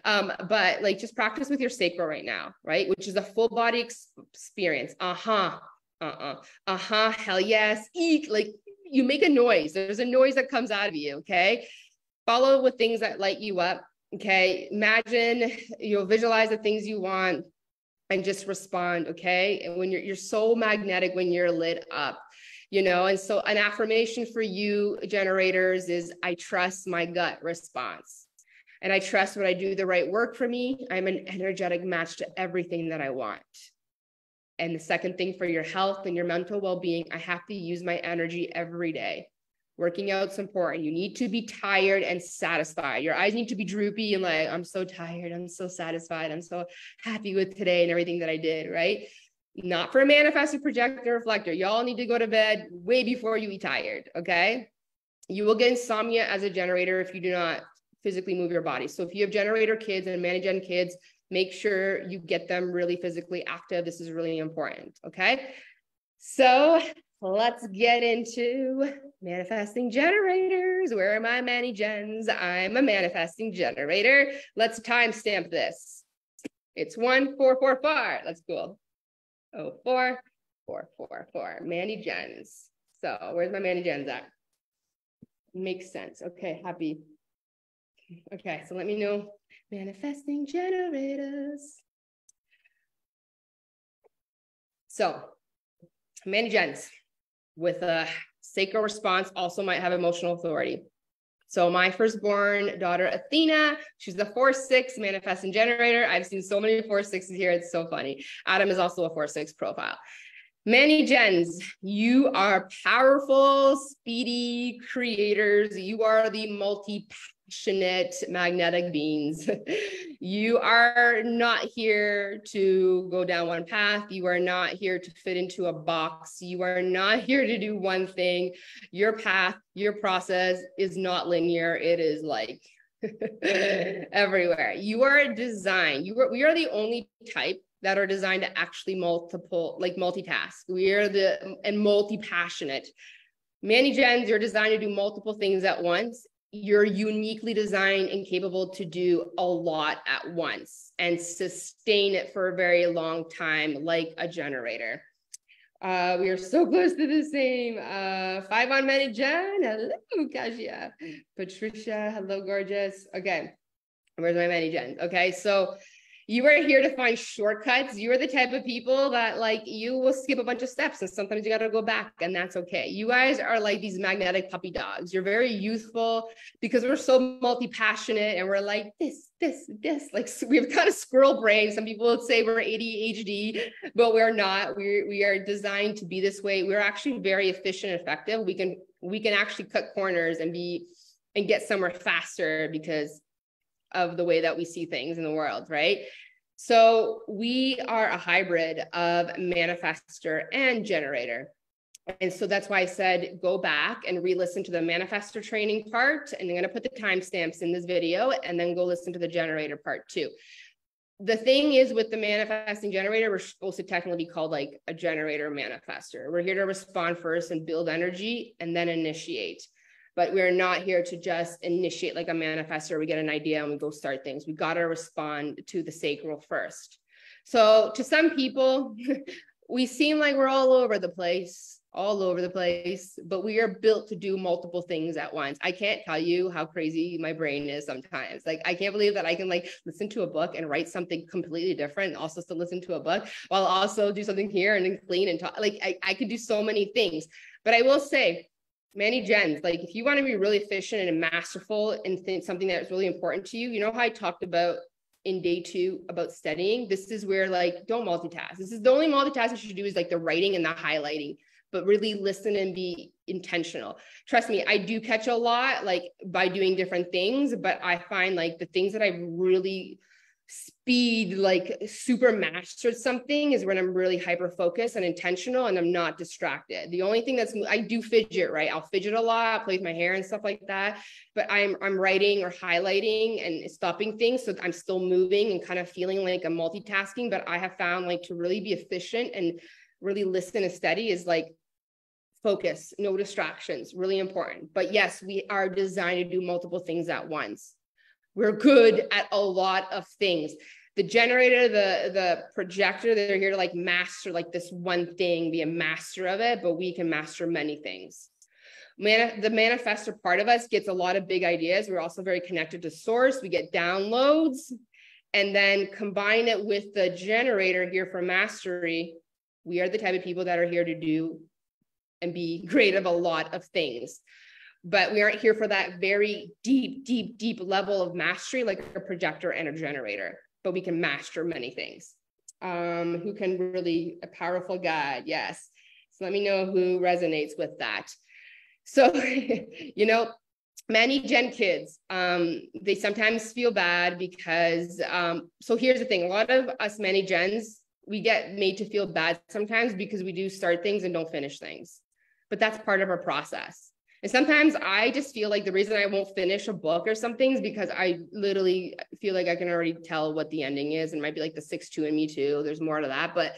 But like just practice with your sacral right now, right? Which is a full body experience. Hell yes, eek. Like you make a noise. There's a noise that comes out of you, okay? Follow with things that light you up, okay? Imagine, visualize the things you want and just respond, okay? And when you're so magnetic when you're lit up, and so an affirmation for you generators is, I trust my gut response. And I trust when I do the right work for me, I'm an energetic match to everything that I want. And the second thing, for your health and your mental well-being, I have to use my energy every day. Working out's important. You need to be tired and satisfied. Your eyes need to be droopy and like, I'm so tired. I'm so satisfied. I'm so happy with today and everything that I did, right? Not for a manifestor, projector, reflector. Y'all need to go to bed way before you be tired, okay? You will get insomnia as a generator if you do not physically move your body. So if you have generator kids and Mani-Gen kids, make sure you get them really physically active. This is really important, okay? So let's get into manifesting generators. Where are my Mani-Gens? I'm a manifesting generator. Let's timestamp this. It's 1444. That's cool. Oh, 4444. Mani-Gens. So where's my Mani-Gens at? Makes sense. Okay, happy. Okay, so let me know. Manifesting generators. So Mani-Gens with a sacral response also might have emotional authority. So my firstborn daughter, Athena, she's the 4-6 manifesting generator. I've seen so many 4-6s here. It's so funny. Adam is also a 4-6 profile. Mani-Gens, you are powerful, speedy creators. You are the multi-passionate magnetic beings. You are not here to go down one path. You are not here to fit into a box. You are not here to do one thing. Your path, your process is not linear. It is like everywhere. You are designed. We are the only type that are designed to actually multitask. We are and multi-passionate. Mani-Gens, you're designed to do multiple things at once. You're uniquely designed and capable to do a lot at once and sustain it for a very long time, like a generator. We are so close to the same. 5 on Mani-Gen. Hello, Kasia. Patricia, hello, gorgeous. Okay, where's my Mani-Gen? Okay, so you are here to find shortcuts. You are the type of people that like you will skip a bunch of steps and sometimes you got to go back and that's okay. You guys are like these magnetic puppy dogs. You're very youthful because we're so multi-passionate and we're like this. Like we've got a squirrel brain. Some people would say we're ADHD, but we're not. We are designed to be this way. We're actually very efficient and effective. We can actually cut corners and get somewhere faster because of the way that we see things in the world, right? So we are a hybrid of manifestor and generator. And so that's why I said, go back and re-listen to the manifestor training part. And I'm going to put the timestamps in this video and then go listen to the generator part too. The thing is with the manifesting generator, we're supposed to technically be called like a generator manifestor. We're here to respond first and build energy and then initiate. But we're not here to just initiate like a manifestor. We get an idea and we go start things. We got to respond to the sacral first. So to some people, we seem like we're all over the place, but we are built to do multiple things at once. I can't tell you how crazy my brain is sometimes. Like, I can't believe that I can like listen to a book and write something completely different and also still listen to a book while also do something here and then clean and talk. Like I could do so many things, but I will say, Mani-Gens, like if you want to be really efficient and masterful and think something that's really important to you, you know how I talked about in day 2 about studying? This is where like, don't multitask. This is the only multitask you should do is like the writing and the highlighting, but really listen and be intentional. Trust me, I do catch a lot like by doing different things, but I find like the things that I really like super mastered something is when I'm really hyper focused and intentional and I'm not distracted. The only thing I do fidget, right? I'll fidget a lot, play with my hair and stuff like that, but I'm writing or highlighting and stopping things. So I'm still moving and kind of feeling like I'm multitasking, but I have found like to really be efficient and really listen and study is like focus, no distractions, really important. But yes, we are designed to do multiple things at once. We're good at a lot of things. The generator, the projector, they're here to like master like this one thing, be a master of it, but we can master many things. The manifestor part of us gets a lot of big ideas. We're also very connected to source. We get downloads and then combine it with the generator here for mastery. We are the type of people that are here to do and be great at a lot of things. But we aren't here for that very deep level of mastery like a projector and a generator, but we can master many things. Who can really, a powerful God. Yes. So let me know who resonates with that. So, you know, Manny Gen kids, they sometimes feel bad because, so here's the thing, a lot of us Manny Gens, we get made to feel bad sometimes because we do start things and don't finish things, but that's part of our process. And sometimes I just feel like the reason I won't finish a book or something is because I literally feel like I can already tell what the ending is. And it might be like the 6-2 in me too. There's more to that, but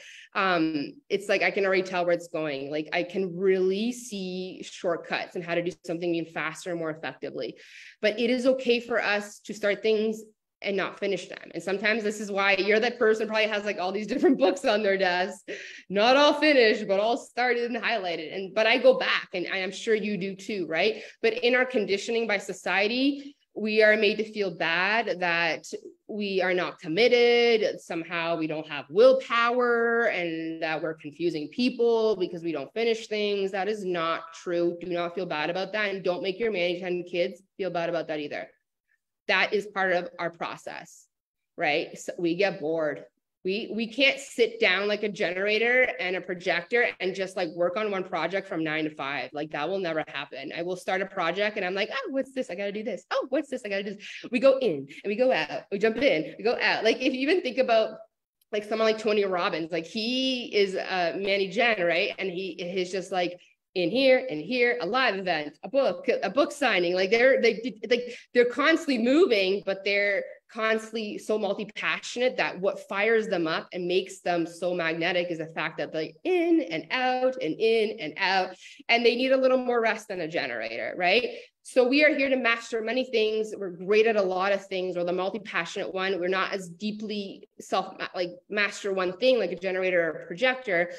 it's like I can already tell where it's going. Like I can really see shortcuts and how to do something even faster and more effectively. But it is okay for us to start things and not finish them. And sometimes this is why you're that person probably has like all these different books on their desk, not all finished, but all started and highlighted. But I go back, and I'm sure you do too, right? But in our conditioning by society, we are made to feel bad that we are not committed. Somehow we don't have willpower and that we're confusing people because we don't finish things. That is not true. Do not feel bad about that. And don't make your Manny Gen kids feel bad about that either. That is part of our process, right? So we get bored. We can't sit down like a generator and a projector and just like work on one project from 9 to 5. Like that will never happen. I will start a project and I'm like, oh, what's this? I got to do this. Oh, what's this? I got to do this. We go in and we go out. We jump in, we go out. Like if you even think about like someone like Tony Robbins, like he is Manny Gen, right? And he is just like, in here and here, a live event, a book signing. Like they're constantly moving, but they're constantly so multi-passionate that what fires them up and makes them so magnetic is the fact that they're in and out and in and out, and they need a little more rest than a generator, right? So we are here to master many things. We're great at a lot of things. We're the multi-passionate one. We're not as deeply master one thing like a generator or a projector.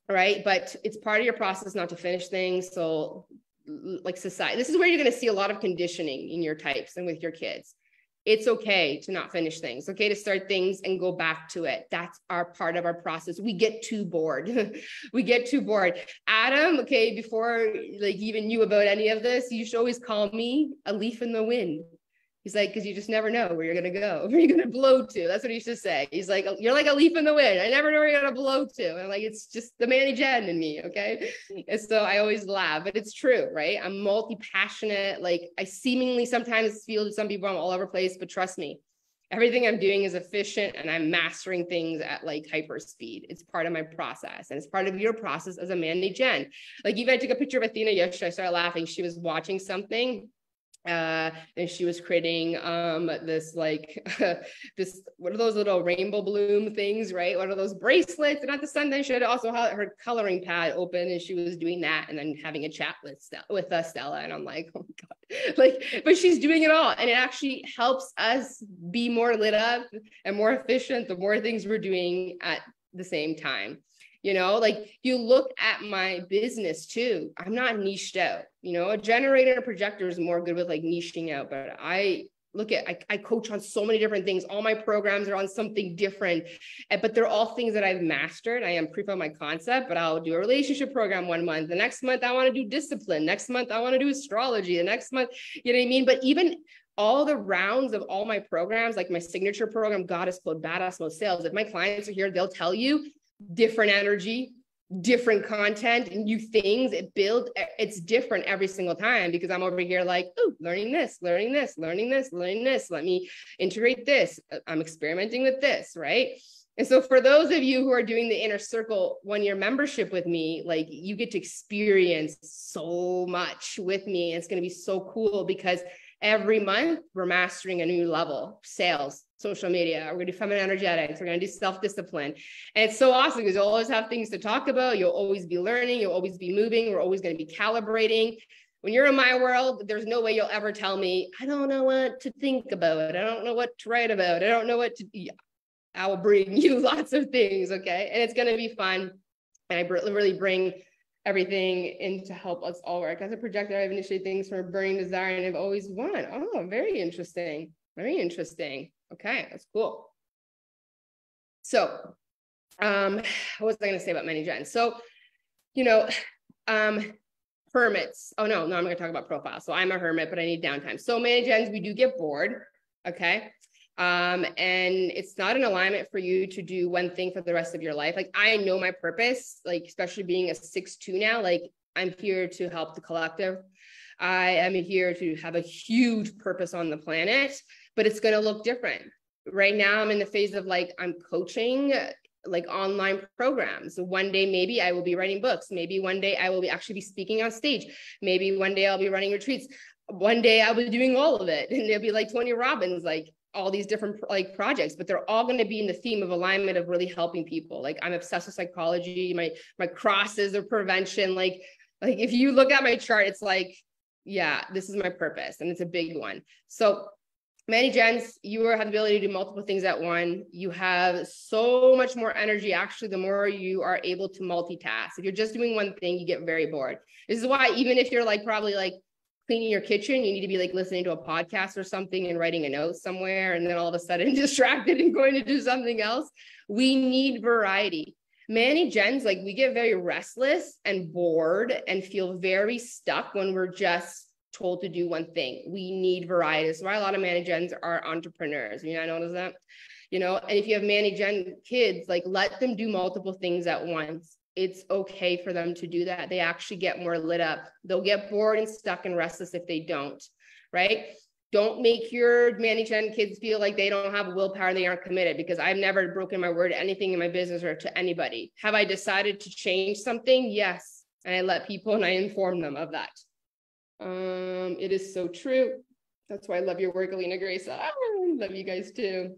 Right. But it's part of your process not to finish things. So like society, this is where you're going to see a lot of conditioning in your types and with your kids. It's okay to not finish things. Okay to start things and go back to it. That's our part of our process. We get too bored. We get too bored. Adam, okay, before like even knew about any of this, you should always call me a leaf in the wind. He's like, because you just never know where you're going to go, where you're going to blow to. That's what he used to say. He's like, you're like a leaf in the wind. I never know where you're going to blow to. And I'm like, it's just the Manny Gen in me. Okay. And so I always laugh, but it's true, right? I'm multi-passionate. Like I seemingly sometimes feel to some people I'm all over the place, but trust me, everything I'm doing is efficient and I'm mastering things at like hyper speed. It's part of my process and it's part of your process as a Manny Gen. Like even I took a picture of Athena yesterday. I started laughing. She was watching something. And she was creating this like this, what are those little rainbow bloom things, right? What are those bracelets? And at the sun, then she had also her coloring pad open and she was doing that and then having a chat with Stella. And I'm like, oh my God, like, but she's doing it all. And it actually helps us be more lit up and more efficient the more things we're doing at the same time. You know, like you look at my business too, I'm not niched out. You know, a generator and a projector is more good with like niching out, but I coach on so many different things. All my programs are on something different, but they're all things that I've mastered. I am proof of my concept, but I'll do a relationship program 1 month. The next month I want to do discipline. Next month I want to do astrology. The next month, you know what I mean? But even all the rounds of all my programs, like my signature program, Goddess Mode, Badass Mode, Sales, if my clients are here, they'll tell you different energy, different content, new things. It's different every single time because I'm over here like, oh, learning this. Let me integrate this. I'm experimenting with this, right? And so for those of you who are doing the Inner Circle 1-year membership with me, like you get to experience so much with me. It's going to be so cool because every month we're mastering a new level: sales, social media. We're going to do feminine energetics. We're going to do self-discipline. And it's so awesome because you'll always have things to talk about. You'll always be learning. You'll always be moving. We're always going to be calibrating. When you're in my world, there's no way you'll ever tell me, I don't know what to think about. I don't know what to write about. I don't know what to, I will bring you lots of things. Okay. And it's going to be fun. And I really bring everything in to help us all work. As a projector, I've initiated things from a burning desire and I've always won. Oh, very interesting. Very interesting. Okay, that's cool. So, what was I going to say about Manny Gen? So, you know, hermits. Oh, no, I'm going to talk about profiles. So I'm a hermit, but I need downtime. So Manny Gens, we do get bored. Okay. And it's not an alignment for you to do one thing for the rest of your life. Like, I know my purpose, like, especially being a 6'2" now, like, I'm here to help the collective. I am here to have a huge purpose on the planet, but it's going to look different. Right now, I'm in the phase of like, I'm coaching like online programs. One day, maybe I will be writing books. Maybe one day I will be actually be speaking on stage. Maybe one day I'll be running retreats. One day I'll be doing all of it. And it'll be like Tony Robbins, like all these different like projects, but they're all going to be in the theme of alignment of really helping people. Like, I'm obsessed with psychology. My crosses are prevention. Like if you look at my chart, it's like, yeah, this is my purpose, and it's a big one. So Manny Gens, you have the ability to do multiple things at one. You have so much more energy. Actually, the more you are able to multitask. If you're just doing one thing, you get very bored. This is why, even if you're like probably like cleaning your kitchen, you need to be like listening to a podcast or something and writing a note somewhere, and then all of a sudden distracted and going to do something else. We need variety. Manny Gens, like, we get very restless and bored and feel very stuck when we're just told to do one thing. We need variety. That's why a lot of Manny Gens are entrepreneurs. You know, I noticed that, you know, and if you have Manny Gen kids, like, let them do multiple things at once. It's okay for them to do that. They actually get more lit up. They'll get bored and stuck and restless if they don't, right? Don't make your Manny Gen kids feel like they don't have willpower and they aren't committed, because I've never broken my word to anything in my business or to anybody. Have I decided to change something? Yes. And I let people and I inform them of that. It is so true. That's why I love your work, Alina Grace. I love you guys too.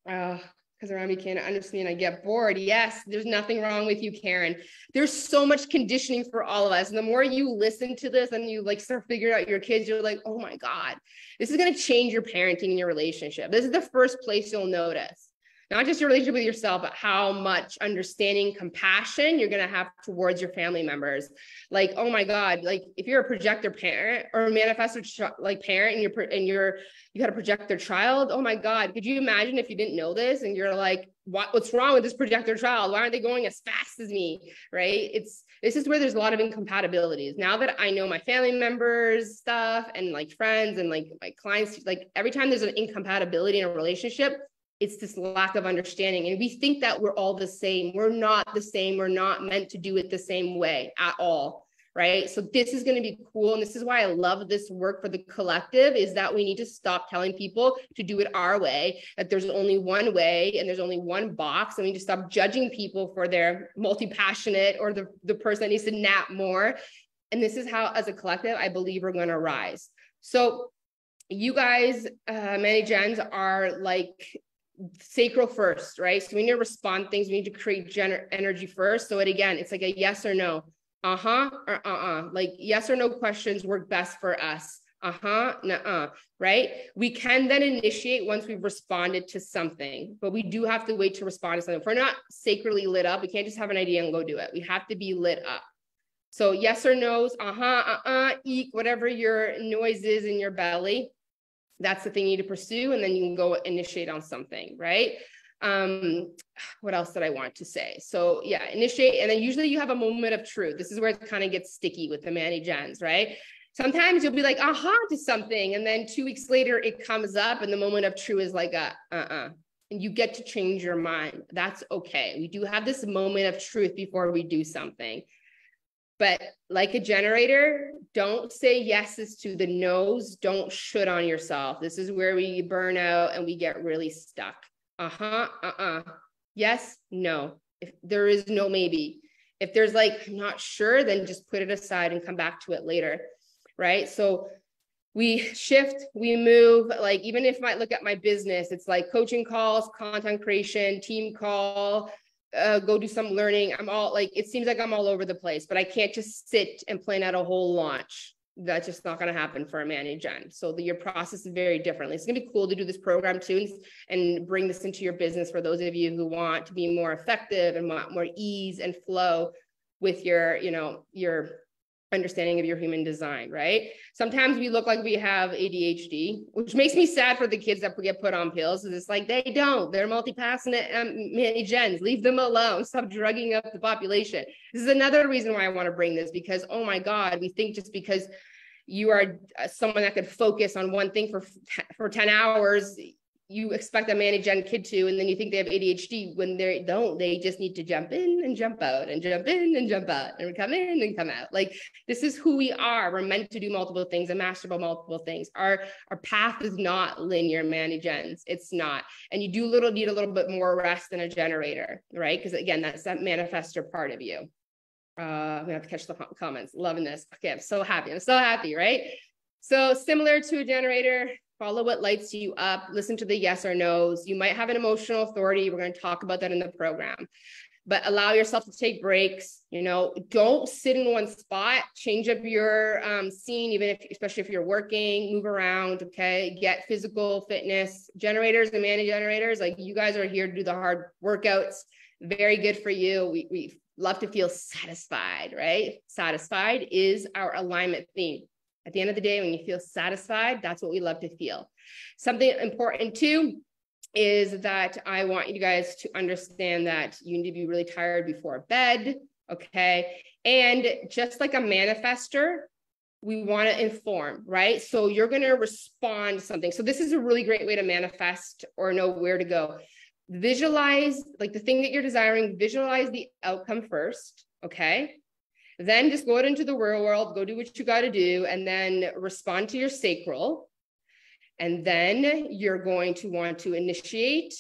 Because around me can't understand, I get bored. Yes, there's nothing wrong with you, Karen. There's so much conditioning for all of us. And the more you listen to this and you like start figuring out your kids, you're like, oh my God, this is going to change your parenting and your relationship. This is the first place you'll notice. Not just your relationship with yourself, but how much understanding, compassion you're going to have towards your family members. Like, oh my God, like if you're a projector parent or a manifestor like parent and you got to project their child. Oh my God, could you imagine if you didn't know this and you're like, what's wrong with this projector child? Why aren't they going as fast as me? Right? This is where there's a lot of incompatibilities. Now that I know my family members stuff and like friends and like my clients, like every time there's an incompatibility in a relationship, it's this lack of understanding. And we think that we're all the same. We're not the same. We're not meant to do it the same way at all, right? So this is going to be cool. And this is why I love this work for the collective, is that we need to stop telling people to do it our way, that there's only one way and there's only one box. And we need to stop judging people for their multi-passionate or the person that needs to nap more. And this is how, as a collective, I believe we're going to rise. So you guys, Manny Gens, are like sacral first, right? So we need to respond things. We need to create energy first. So it's like a yes or no, or like yes or no questions work best for us. Nuh-uh, right? We can then initiate once we've responded to something, but we do have to wait to respond to something. If we're not sacrally lit up, we can't just have an idea and go do it. We have to be lit up. So yes or no's, eek, whatever your noise is in your belly. That's the thing you need to pursue, and then you can go initiate on something, right? What else did I want to say? So yeah, initiate, and then usually you have a moment of truth. This is where it kind of gets sticky with the Manny Gens, right? Sometimes you'll be like, to something, and then 2 weeks later it comes up, and the moment of truth is like and you get to change your mind. That's okay. We do have this moment of truth before we do something. But like a generator, don't say yeses to the no's. Don't should on yourself. This is where we burn out and we get really stuck. Yes, no. If there is no maybe. If there's like, I'm not sure, then just put it aside and come back to it later, right? So we shift, we move. Like, even if I look at my business, it's like coaching calls, content creation, team call, go do some learning. I'm all like, it seems like I'm all over the place, but I can't just sit and plan out a whole launch. That's just not going to happen for a Manny Gen. So your process is very differently. It's going to be cool to do this program too and bring this into your business for those of you who want to be more effective and want more ease and flow with your understanding of your human design, right? Sometimes we look like we have ADHD, which makes me sad for the kids that get put on pills. It's like, they don't. They're multi-passionate Manny Gens. Leave them alone. Stop drugging up the population. This is another reason why I want to bring this, because, oh my God, we think just because you are someone that could focus on one thing for 10 hours, you expect a Mani-Gen kid to, and then you think they have ADHD when they don't. They just need to jump in and jump out and jump in and jump out and come in and come out. Like, this is who we are. We're meant to do multiple things and master multiple things. Our path is not linear, Mani-Gens. It's not. And you need a little bit more rest than a generator, right? Because again, that's that manifestor part of you. I'm gonna have to catch the comments. Loving this. Okay, I'm so happy, right? So similar to a generator, follow what lights you up, listen to the yes or no's. You might have an emotional authority. We're going to talk about that in the program, but allow yourself to take breaks. You know, don't sit in one spot, change up your scene, especially if you're working, move around, okay? Get physical fitness. Generators and Mani generators, like, you guys are here to do the hard workouts. Very good for you. We love to feel satisfied, right? Satisfied is our alignment theme. At the end of the day, when you feel satisfied, that's what we love to feel. Something important too is that I want you guys to understand that you need to be really tired before bed, okay? And just like a manifestor, we want to inform, right? So you're going to respond to something. So this is a really great way to manifest or know where to go. Visualize, like, the thing that you're desiring, visualize the outcome first, okay? Then just go out into the real world, go do what you got to do, and then respond to your sacral. And then you're going to want to initiate.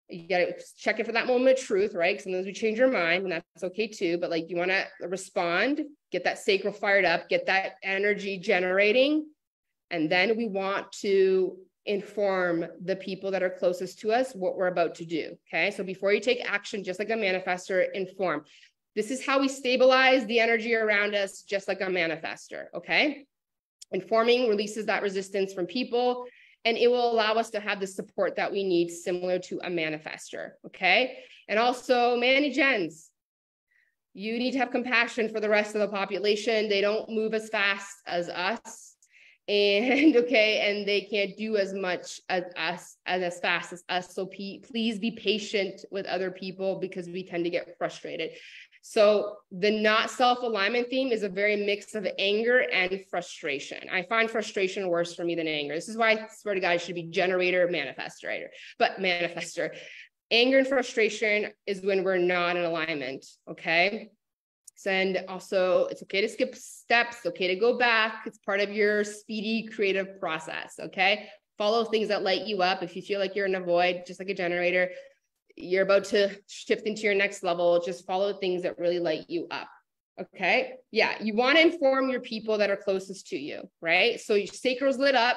You got to check it for that moment of truth, right? Because sometimes we change our mind, and that's okay too. But like, you want to respond, get that sacral fired up, get that energy generating. And then we want to inform the people that are closest to us what we're about to do, okay? So before you take action, just like a manifestor, inform. This is how we stabilize the energy around us, just like a manifestor, okay? Informing releases that resistance from people, and it will allow us to have the support that we need, similar to a manifestor, okay? And also, Mani-Gens, you need to have compassion for the rest of the population. They don't move as fast as us, and okay, and they can't do as much as us, as fast as us. So please be patient with other people, because we tend to get frustrated. So the not self-alignment theme is a very mix of anger and frustration. I find frustration worse for me than anger. This is why I swear to God, I should be generator, manifestor, but manifestor. Anger and frustration is when we're not in alignment, okay? And also, it's okay to skip steps, it's okay to go back. It's part of your speedy creative process, okay? Follow things that light you up. If you feel like you're in a void, just like a generator, you're about to shift into your next level, just follow things that really light you up, okay? Yeah, you want to inform your people that are closest to you, right? So your sacral's lit up,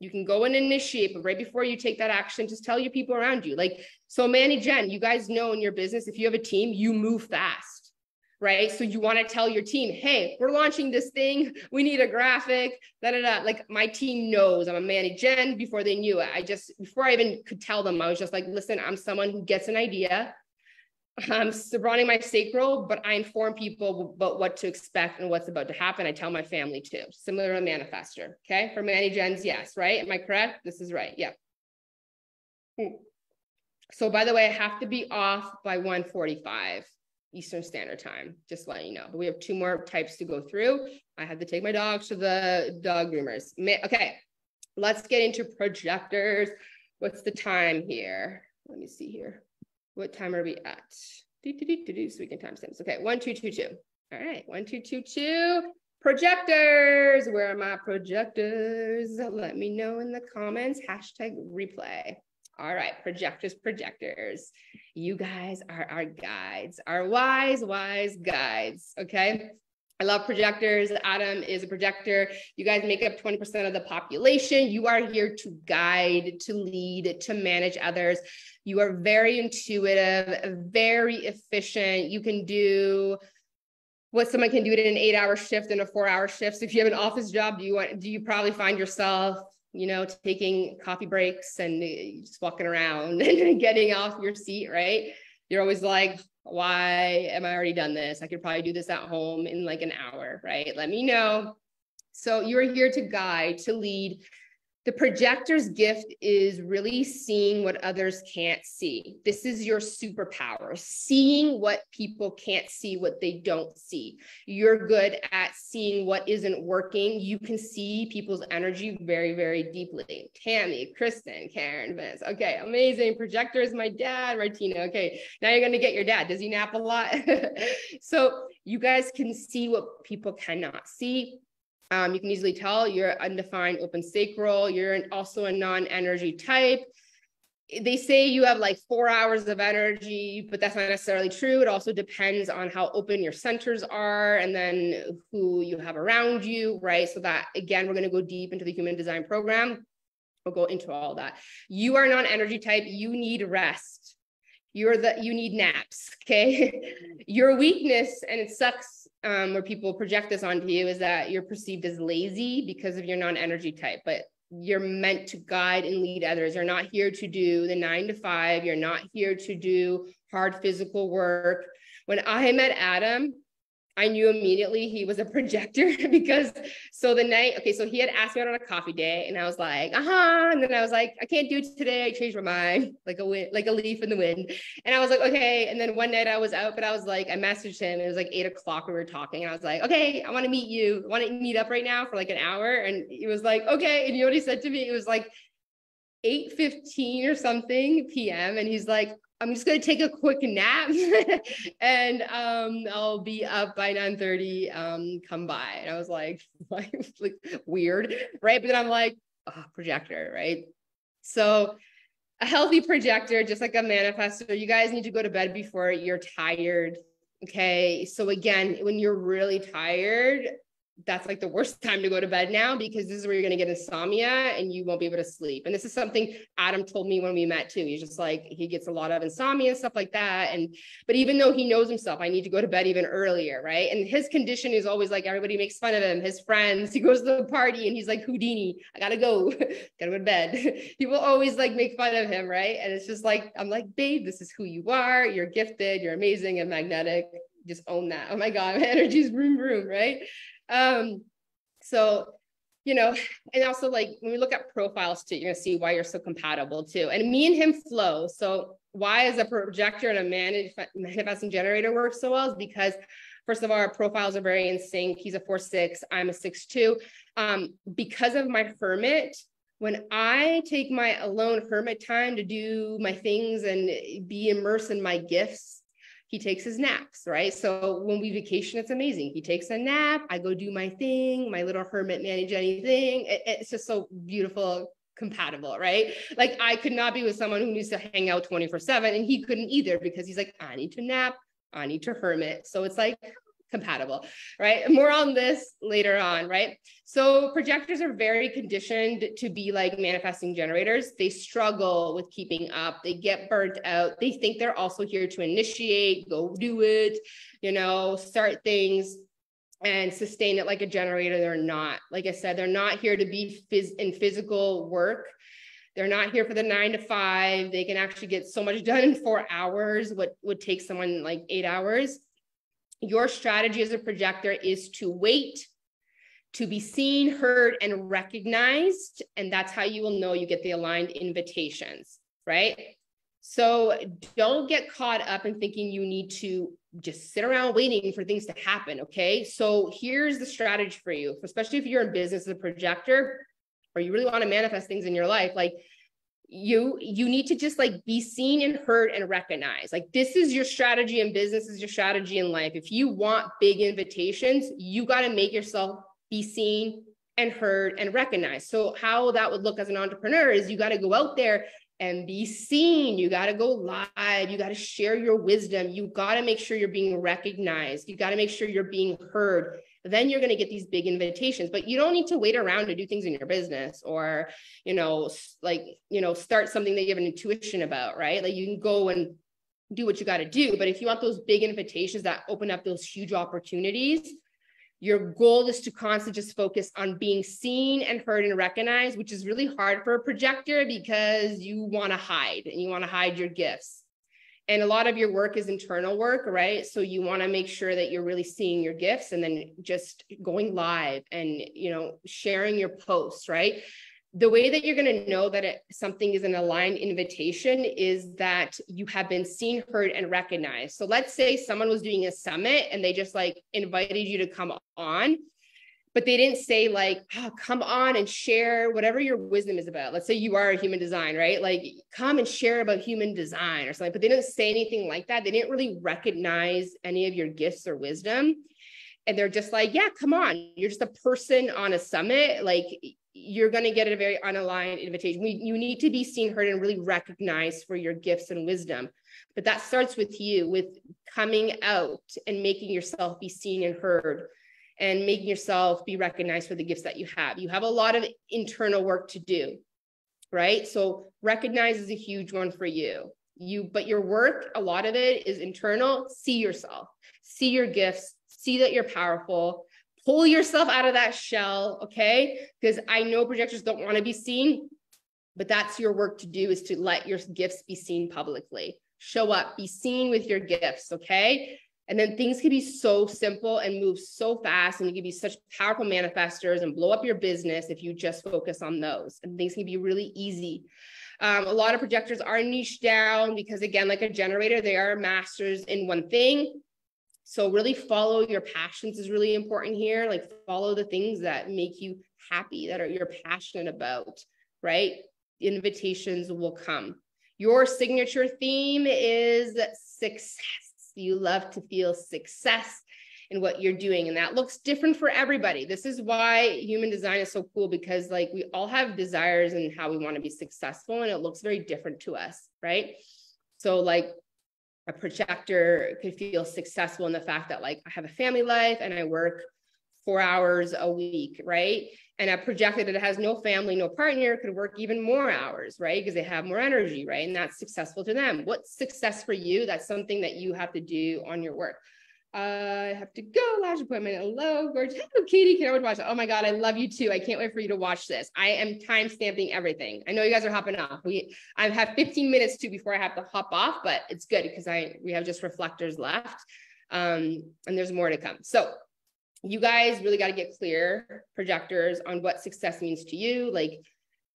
you can go and initiate, but right before you take that action, just tell your people around you. Like, so Mani-Gen, you guys know in your business, if you have a team, you move fast, right? So you want to tell your team, hey, we're launching this thing. We need a graphic, Like, my team knows I'm a Mani-Gen before they knew it. Before I even could tell them, I was just like, listen, I'm someone who gets an idea. I'm surrounding my sacral, but I inform people about what to expect and what's about to happen. I tell my family too, similar to a manifestor. Okay. For Mani-Gens, yes. Right. Am I correct? This is right. Yeah. So by the way, I have to be off by 1:45. Eastern Standard Time, just letting you know. But we have 2 more types to go through. I had to take my dogs to the dog groomers. Okay, let's get into projectors. What's the time here? Let me see here. What time are we at? So we can timestamps. Okay, 1222. All right, 1222. Projectors. Where are my projectors? Let me know in the comments. #replay. All right, projectors. You guys are our guides, our wise guides, okay? I love projectors. Adam is a projector. You guys make up 20% of the population. You are here to guide, to lead, to manage others. You are very intuitive, very efficient. You can do what someone can do it in an 8-hour shift and a 4-hour shift. So if you have an office job, do you probably find yourself, you know, taking coffee breaks and just walking around and getting off your seat, right? You're always like, why am I already done this? I could probably do this at home in like an hour, right? Let me know. So you're here to guide, to lead, The projector's gift is really seeing what others can't see. This is your superpower, seeing what people can't see, what they don't see. You're good at seeing what isn't working. You can see people's energy very, very deeply. Tammy, Kristen, Karen, Vince. Okay, amazing. Projector is my dad, Martina. Okay, now you're going to get your dad. Does he nap a lot? So you guys can see what people cannot see. You can easily tell you're undefined open sacral. You're also a non-energy type. They say you have like 4 hours of energy, but that's not necessarily true. It also depends on how open your centers are and then who you have around you, right? So that, again, we're going to go deep into the human design program. We'll go into all that. You are non-energy type. You need rest. You need naps, okay? Your weakness, and it sucks where people project this onto you, is that you're perceived as lazy because of your non-energy type, but you're meant to guide and lead others. You're not here to do the 9 to 5. You're not here to do hard physical work. When I met Adam, I knew immediately he was a projector because so he had asked me out on a coffee date and I was like, and then I was like, I can't do it today. I changed my mind, like a leaf in the wind. And I was like, okay. And then one night I was out, but I was like, I messaged him. It was like 8 o'clock. We were talking and I was like, okay, I want to meet you. I want to meet up right now for like an hour. And he was like, okay. And you know what he said to me? It was like 8:15 or something PM. And he's like, I'm just going to take a quick nap and I'll be up by 9:30, come by. And I was like weird, right? But then I'm like, oh, projector, right? So a healthy projector, just like a manifestor, you guys need to go to bed before you're tired, okay? So again, when you're really tired, that's like the worst time to go to bed now, because this is where you're going to get insomnia and you won't be able to sleep. And this is something Adam told me when we met too. He's just like, he gets a lot of insomnia and stuff like that. But even though he knows himself, I need to go to bed even earlier, right? And his condition is always like, everybody makes fun of him, his friends, he goes to the party and he's like, Houdini, I gotta go, gotta go to bed. People always like make fun of him, right? And it's just like, I'm like, babe, this is who you are. You're gifted, you're amazing and magnetic. Just own that. Oh my God, my energy's vroom, vroom, right? So, you know, and also like when we look at profiles too, you're gonna see why you're so compatible too. And me and him flow. So why is a projector and a manifesting generator work so well is because first of all, our profiles are very in sync. He's a 4/6, I'm a 6/2. Because of my hermit, when I take my alone hermit time to do my things and be immersed in my gifts, he takes his naps, right? So when we vacation, it's amazing. He takes a nap, I go do my thing, my little hermit manage anything. It's just so beautiful, compatible, right? Like I could not be with someone who needs to hang out 24/7 and he couldn't either because he's like, I need to nap, I need to hermit. So it's like compatible, right? More on this later on, right? So projectors are very conditioned to be like manifesting generators. They struggle with keeping up. They get burnt out. They think they're also here to initiate, go do it, you know, start things and sustain it like a generator. They're not. Like I said, they're not here to be in physical work. They're not here for the 9 to 5. They can actually get so much done in 4 hours, what would take someone like 8 hours. Your strategy as a projector is to wait, to be seen, heard, and recognized. And that's how you will know you get the aligned invitations, right? So don't get caught up in thinking you need to just sit around waiting for things to happen, okay? So here's the strategy for you, especially if you're in business as a projector, or you really want to manifest things in your life, like you need to just like be seen and heard and recognized. Like this is your strategy in business, is your strategy in life. If you want big invitations, you got to make yourself be seen and heard and recognized. So how that would look as an entrepreneur is you got to go out there and be seen. You got to go live. You got to share your wisdom. You got to make sure you're being recognized. You got to make sure you're being heard. Then you're going to get these big invitations, but you don't need to wait around to do things in your business or, start something that you have an intuition about, right? Like you can go and do what you got to do. But if you want those big invitations that open up those huge opportunities, your goal is to constantly just focus on being seen and heard and recognized, which is really hard for a projector because you want to hide and you want to hide your gifts. And a lot of your work is internal work, right? So you want to make sure that you're really seeing your gifts and then just going live and, sharing your posts, right? the way that you're going to know that something is an aligned invitation is that you have been seen, heard, and recognized. So let's say someone was doing a summit and they just like invited you to come on, but they didn't say like, oh, come on and share whatever your wisdom is about. Let's say you are a human design, right? Like come and share about human design or something, but they didn't say anything like that. They didn't really recognize any of your gifts or wisdom. And they're just like, yeah, come on. You're just a person on a summit. Like you're going to get a very unaligned invitation. You need to be seen, heard, and really recognized for your gifts and wisdom. But that starts with you, with coming out and making yourself be seen and heard, and making yourself be recognized for the gifts that you have. You have a lot of internal work to do, right? So recognize is a huge one for you. But your work, a lot of it is internal. See yourself, see your gifts, see that you're powerful, pull yourself out of that shell, okay? Because I know projectors don't want to be seen, but that's your work to do, is to let your gifts be seen publicly. Show up, be seen with your gifts, okay? And then things can be so simple and move so fast, and you can be such powerful manifestors and blow up your business if you just focus on those. And things can be really easy. A lot of projectors are niche down because, again, like a generator, they are masters in one thing. So really follow your passions is really important here. Like follow the things that make you happy, that you're passionate about, right? Invitations will come. Your signature theme is success. You love to feel success in what you're doing. And that looks different for everybody. This is why human design is so cool, because like we all have desires and how we want to be successful, and it looks very different to us, right? So like a projector could feel successful in the fact that like I have a family life and I work 4 hours a week, right? And a projector that has no family, no partner could work even more hours, right? Because they have more energy, right? And that's successful to them. What's success for you? That's something that you have to do on your work. I have to go, lash appointment. Hello, gorgeous. Hello, Katie. Can't wait to watch it. Oh my God, I love you too. I can't wait for you to watch this. I am time stamping everything. I know you guys are hopping off. I have 15 minutes too before I have to hop off, but it's good because we have just reflectors left, and there's more to come. So you guys really got to get clear, projectors, on what success means to you. Like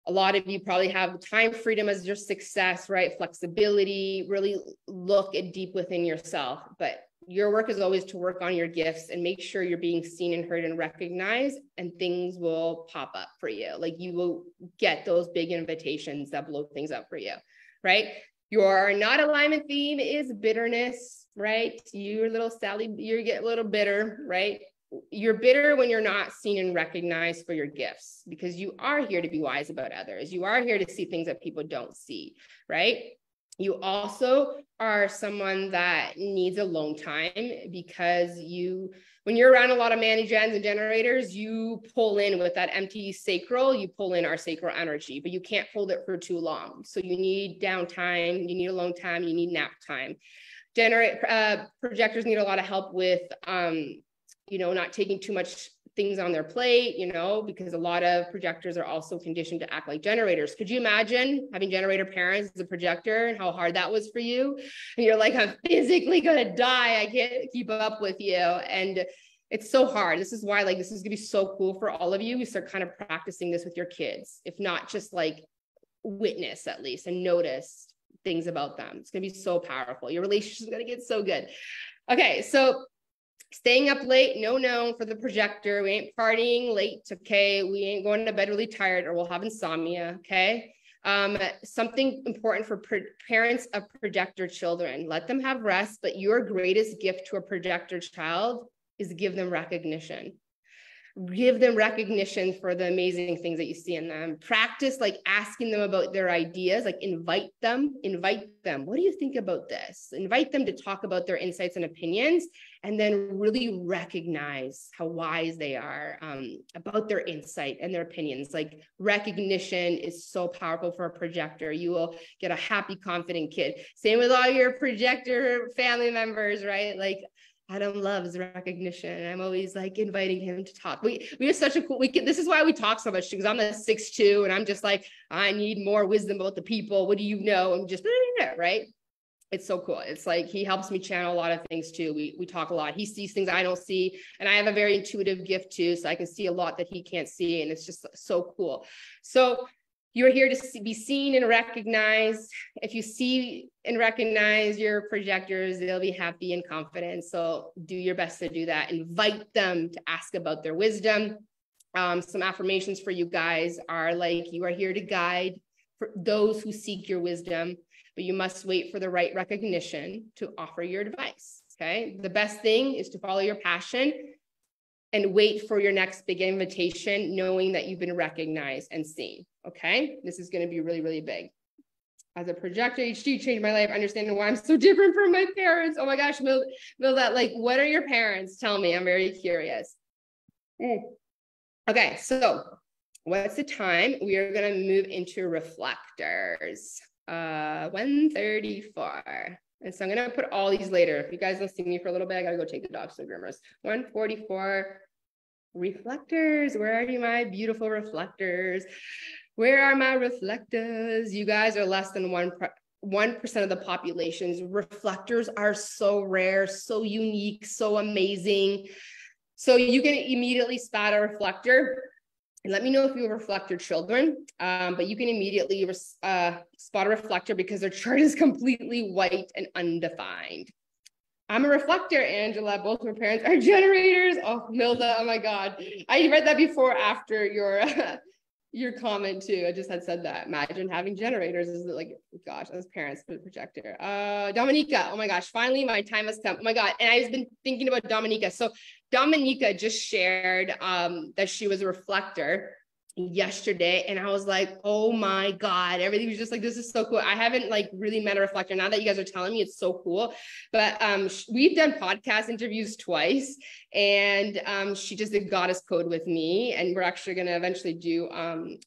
a lot of you probably have time freedom as your success, right? Flexibility, really look deep within yourself. But your work is always to work on your gifts and make sure you're being seen and heard and recognized, and things will pop up for you. Like you will get those big invitations that blow things up for you, right? Your not alignment theme is bitterness, right? You're a little Sally, you get a little bitter, right? You're bitter when you're not seen and recognized for your gifts, because you are here to be wise about others. You are here to see things that people don't see, right? You also are someone that needs alone time, because when you're around a lot of mani-gens and generators, you pull in with that empty sacral, you pull in our sacral energy, but you can't hold it for too long. So you need downtime, you need alone time, you need nap time. Projectors need a lot of help with, not taking too much things on their plate, because a lot of projectors are also conditioned to act like generators. Could you imagine having generator parents as a projector and how hard that was for you? And you're like, I'm physically going to die. I can't keep up with you. And it's so hard. This is why, this is going to be so cool for all of you. You start kind of practicing this with your kids, if not just witness at least and notice things about them. It's going to be so powerful. Your relationship is going to get so good. Okay. So staying up late, no for the projector. We ain't partying late, okay? We ain't going to bed really tired, or we'll have insomnia, okay? Something important for parents of projector children. Let them have rest, but your greatest gift to a projector child is give them recognition. Give them recognition for the amazing things that you see in them. Practice asking them about their ideas, invite them. What do you think about this? Invite them to talk about their insights and opinions, and then really recognize how wise they are about their insight and their opinions. Recognition is so powerful for a projector. You will get a happy, confident kid. Same with all your projector family members, right? Adam loves recognition. I'm always inviting him to talk. We are such a cool, this is why we talk so much, because I'm the 6'2", and I'm just I need more wisdom about the people. What do you know? I'm just, right? It's so cool. It's like he helps me channel a lot of things too. We talk a lot. He sees things I don't see, and I have a very intuitive gift too, so I can see a lot that he can't see, and it's just so cool. So you're here to be seen and recognized. If you see and recognize your projectors, they'll be happy and confident. So do your best to do that. Invite them to ask about their wisdom. Some affirmations for you guys are like, you are here to guide for those who seek your wisdom, but you must wait for the right recognition to offer your advice, okay? The best thing is to follow your passion and wait for your next big invitation, knowing that you've been recognized and seen, okay? This is gonna be really, really big. As a projector, HD changed my life, understanding why I'm so different from my parents. Oh my gosh, Milda, like, what are your parents? Tell me, I'm very curious. Okay, so what's the time? We are gonna move into reflectors. 1:34. And so I'm gonna put all these later. If you guys don't see me for a little bit, I gotta go take the dogs to the groomers. 1:44, reflectors. Where are you, my beautiful reflectors? Where are my reflectors? You guys are less than 1% of the populations. Reflectors are so rare, so unique, so amazing. So you can immediately spot a reflector. And let me know if you have reflector children, but you can immediately spot a reflector because their chart is completely white and undefined. I'm a reflector, Angela. Both my parents are generators. Oh, Milda, oh my God. I read that before after your comment too. I just had said that. Imagine having generators. Is like, gosh, as parents for the projector. Dominica, oh my gosh, finally my time has come. Oh my God. And I've been thinking about Dominica. So Dominica just shared that she was a reflector yesterday, and I was like, oh my God, everything was just like, this is so cool. I haven't like really met a reflector. Now that you guys are telling me, it's so cool. But we've done podcast interviews twice, and she just did Goddess Code with me, and we're actually going to eventually do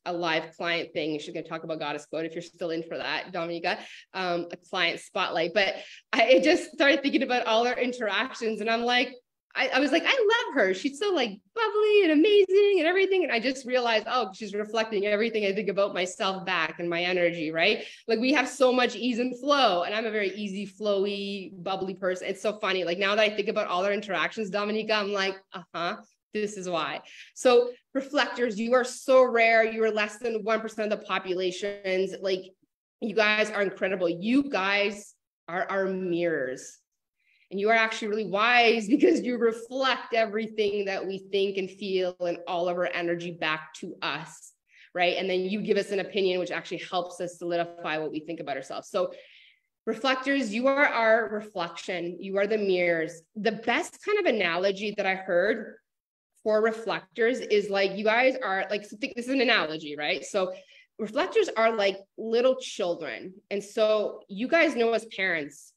a live client thing. She's going to talk about Goddess Code if you're still in for that, Dominica, a client spotlight. But I just started thinking about all our interactions, and I'm like, I was like, I love her. She's so like bubbly and amazing and everything. And I just realized, oh, she's reflecting everything I think about myself back and my energy, right? Like we have so much ease and flow, and I'm a very easy, flowy, bubbly person. It's so funny. Like now that I think about all our interactions, Dominica, I'm like, this is why. So reflectors, you are so rare. You are less than 1% of the populations. Like you guys are incredible. You guys are our mirrors. And you are actually really wise because you reflect everything that we think and feel and all of our energy back to us, right? And then you give us an opinion, which actually helps us solidify what we think about ourselves. So reflectors, you are our reflection. You are the mirrors. The best kind of analogy that I heard for reflectors is like, you guys are like, so this is an analogy, right? So reflectors are like little children. And so you guys know as parents,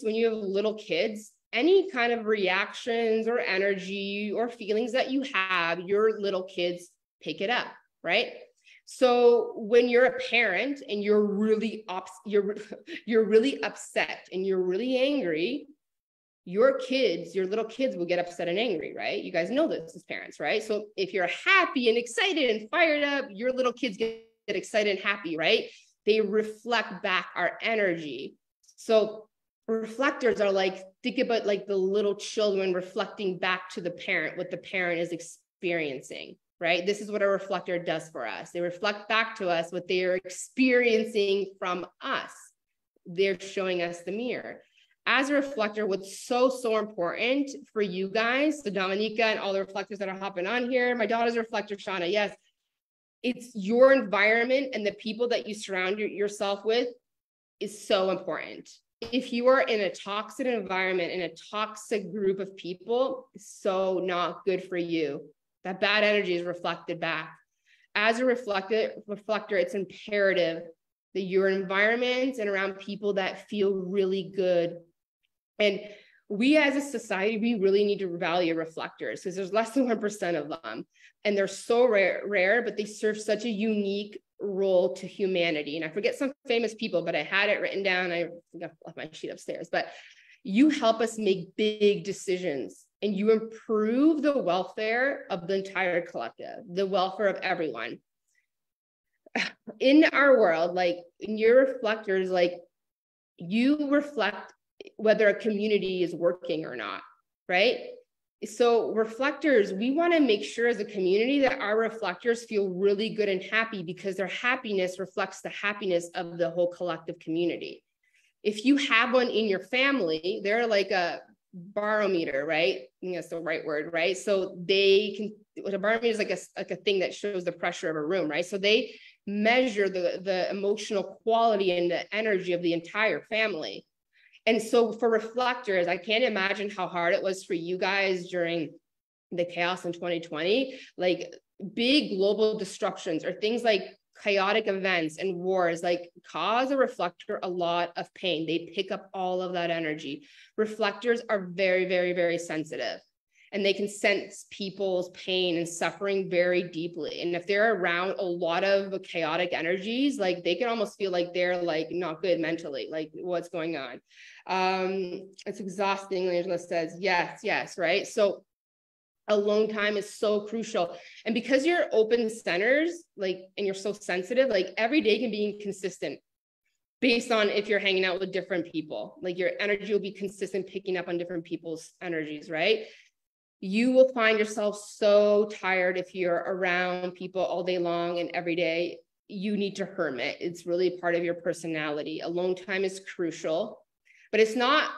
when you have little kids, any kind of reactions or energy or feelings that you have, your little kids pick it up, right? So when you're a parent and you're really really upset and you're really angry, your little kids will get upset and angry, right? You guys know this as parents, right? So if you're happy and excited and fired up, your little kids get excited and happy, right? They reflect back our energy. So reflectors are like, think about like the little children reflecting back to the parent, what the parent is experiencing, right? This is what a reflector does for us. They reflect back to us what they are experiencing from us. They're showing us the mirror. As a reflector, what's so important for you guys, so Dominica and all the reflectors that are hopping on here, my daughter's a reflector, Shauna, yes, it's your environment and the people that you surround yourself with is so important. If you are in a toxic environment, in a toxic group of people, it's so not good for you. That bad energy is reflected back. As a reflector, it's imperative that your environment and around people that feel really good. And we as a society, we really need to value reflectors because there's less than 1% of them. And they're so rare, but they serve such a unique role to humanity. And I forget some famous people, but I had it written down. I think I left my sheet upstairs, but you help us make big decisions and you improve the welfare of the entire collective, the welfare of everyone. In our world, like in your reflectors, like you reflect whether a community is working or not, right? So reflectors, we want to make sure as a community that our reflectors feel really good and happy, because their happiness reflects the happiness of the whole collective community. If you have one in your family, they're like a barometer, right? I think that's the right word, right? So they can, a barometer is like a thing that shows the pressure of a room, right? So they measure the emotional quality and the energy of the entire family. And so for reflectors, I can't imagine how hard it was for you guys during the chaos in 2020, like big global disruptions or things like chaotic events and wars, like cause a reflector a lot of pain. They pick up all of that energy. Reflectors are very, very, very sensitive, and they can sense people's pain and suffering very deeply. And if they're around a lot of chaotic energies, like they can almost feel like they're like not good mentally, like what's going on. It's exhausting. Angela says, yes, right? So alone time is so crucial. And because you're open centers, like, and you're so sensitive, like every day can be inconsistent based on if you're hanging out with different people. Like your energy will be consistent, picking up on different people's energies, right? You will find yourself so tired if you're around people all day long and every day. You need to hermit. It's really part of your personality. Alone time is crucial, but it's not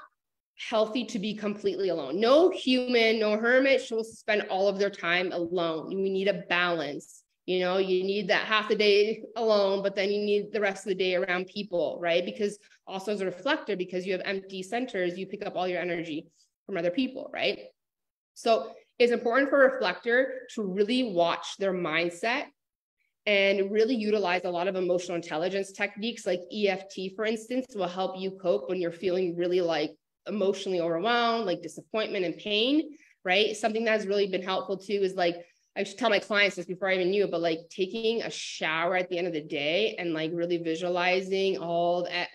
healthy to be completely alone. No human, no hermit should spend all of their time alone. We need a balance. You know, you need that half the day alone, but then you need the rest of the day around people, right? Because also as a reflector, because you have empty centers, you pick up all your energy from other people, right? So it's important for a reflector to really watch their mindset and really utilize a lot of emotional intelligence techniques like EFT, for instance, will help you cope when you're feeling really like emotionally overwhelmed, like disappointment and pain, right? Something that has really been helpful too is like, I should tell my clients this before I even knew, but like taking a shower at the end of the day and like really visualizing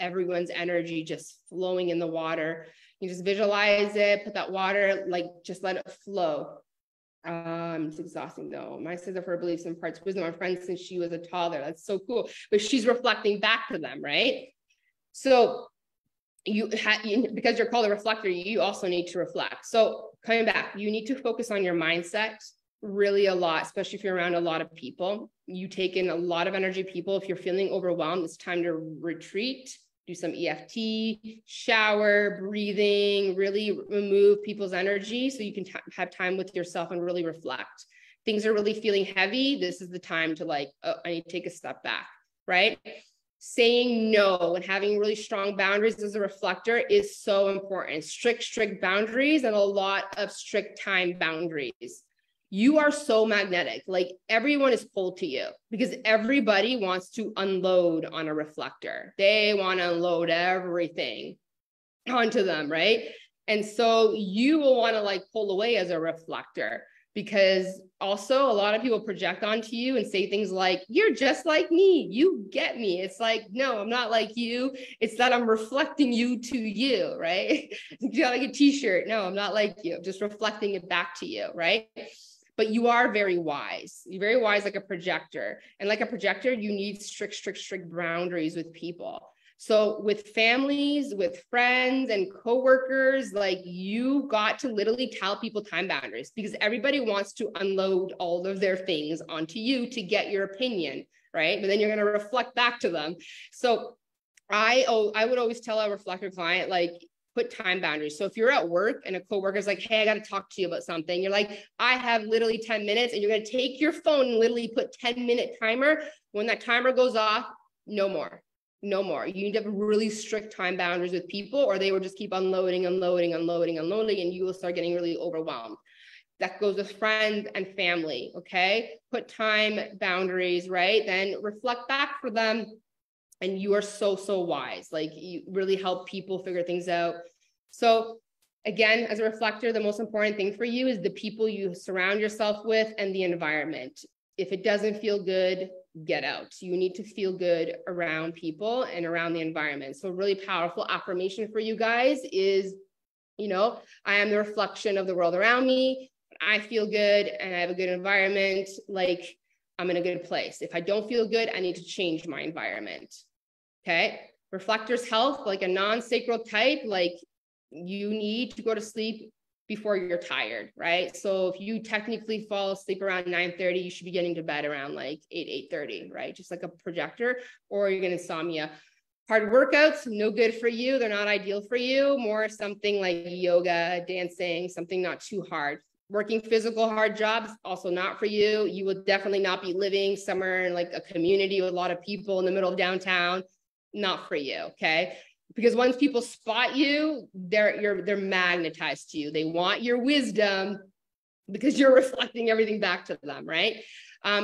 everyone's energy just flowing in the water. You just visualize it, put that water, like just let it flow. It's exhausting though. My sister for her beliefs imparts wisdom on friends since she was a toddler. That's so cool. But she's reflecting back to them, right? So because you're called a reflector, you also need to reflect. So coming back, you need to focus on your mindset really a lot, especially if you're around a lot of people. You take in a lot of energy people. If you're feeling overwhelmed, it's time to retreat, do some EFT, shower, breathing, really remove people's energy so you can have time with yourself and really reflect. Things are really feeling heavy. This is the time to like, oh, I need to take a step back, right? Saying no and having really strong boundaries as a reflector is so important. Strict boundaries and a lot of strict time boundaries. You are so magnetic. Like everyone is pulled to you because everybody wants to unload on a reflector. They want to unload everything onto them, right? And so you will want to like pull away as a reflector, because also a lot of people project onto you and say things like, you're just like me, you get me. It's like, no, I'm not like you. It's that I'm reflecting you to you, right? You got like a t-shirt. No, I'm not like you. I'm just reflecting it back to you, right? But you are very wise. You're very wise like a projector. And like a projector, you need strict boundaries with people. So with families, with friends and coworkers, like you got to literally tell people time boundaries, because everybody wants to unload all of their things onto you to get your opinion, right? But then you're going to reflect back to them. So I would always tell a reflector client, like, put time boundaries. So if you're at work and a coworker is like, hey, I got to talk to you about something. You're like, I have literally 10 minutes, and you're going to take your phone and literally put 10-minute timer. When that timer goes off, no more. You need to have really strict time boundaries with people, or they will just keep unloading, and you will start getting really overwhelmed. That goes with friends and family. Okay. Put time boundaries, right? Then reflect back for them. And you are so wise. Like you really help people figure things out. So again, as a reflector, the most important thing for you is the people you surround yourself with and the environment. If it doesn't feel good, get out. You need to feel good around people and around the environment. So a really powerful affirmation for you guys is, you know, I am the reflection of the world around me. I feel good and I have a good environment. Like I'm in a good place. If I don't feel good, I need to change my environment. Okay. Reflectors health, like a non-sacral type, like you need to go to sleep before you're tired, right? So if you technically fall asleep around 9:30, you should be getting to bed around like 8:30, right? Just like a projector, or you're gonna insomnia. Hard workouts, no good for you. They're not ideal for you. More something like yoga, dancing, something not too hard. Working physical hard jobs, also not for you. You will definitely not be living somewhere in like a community with a lot of people in the middle of downtown. Not for you, okay? Because once people spot you, they're magnetized to you. They want your wisdom because you're reflecting everything back to them, right?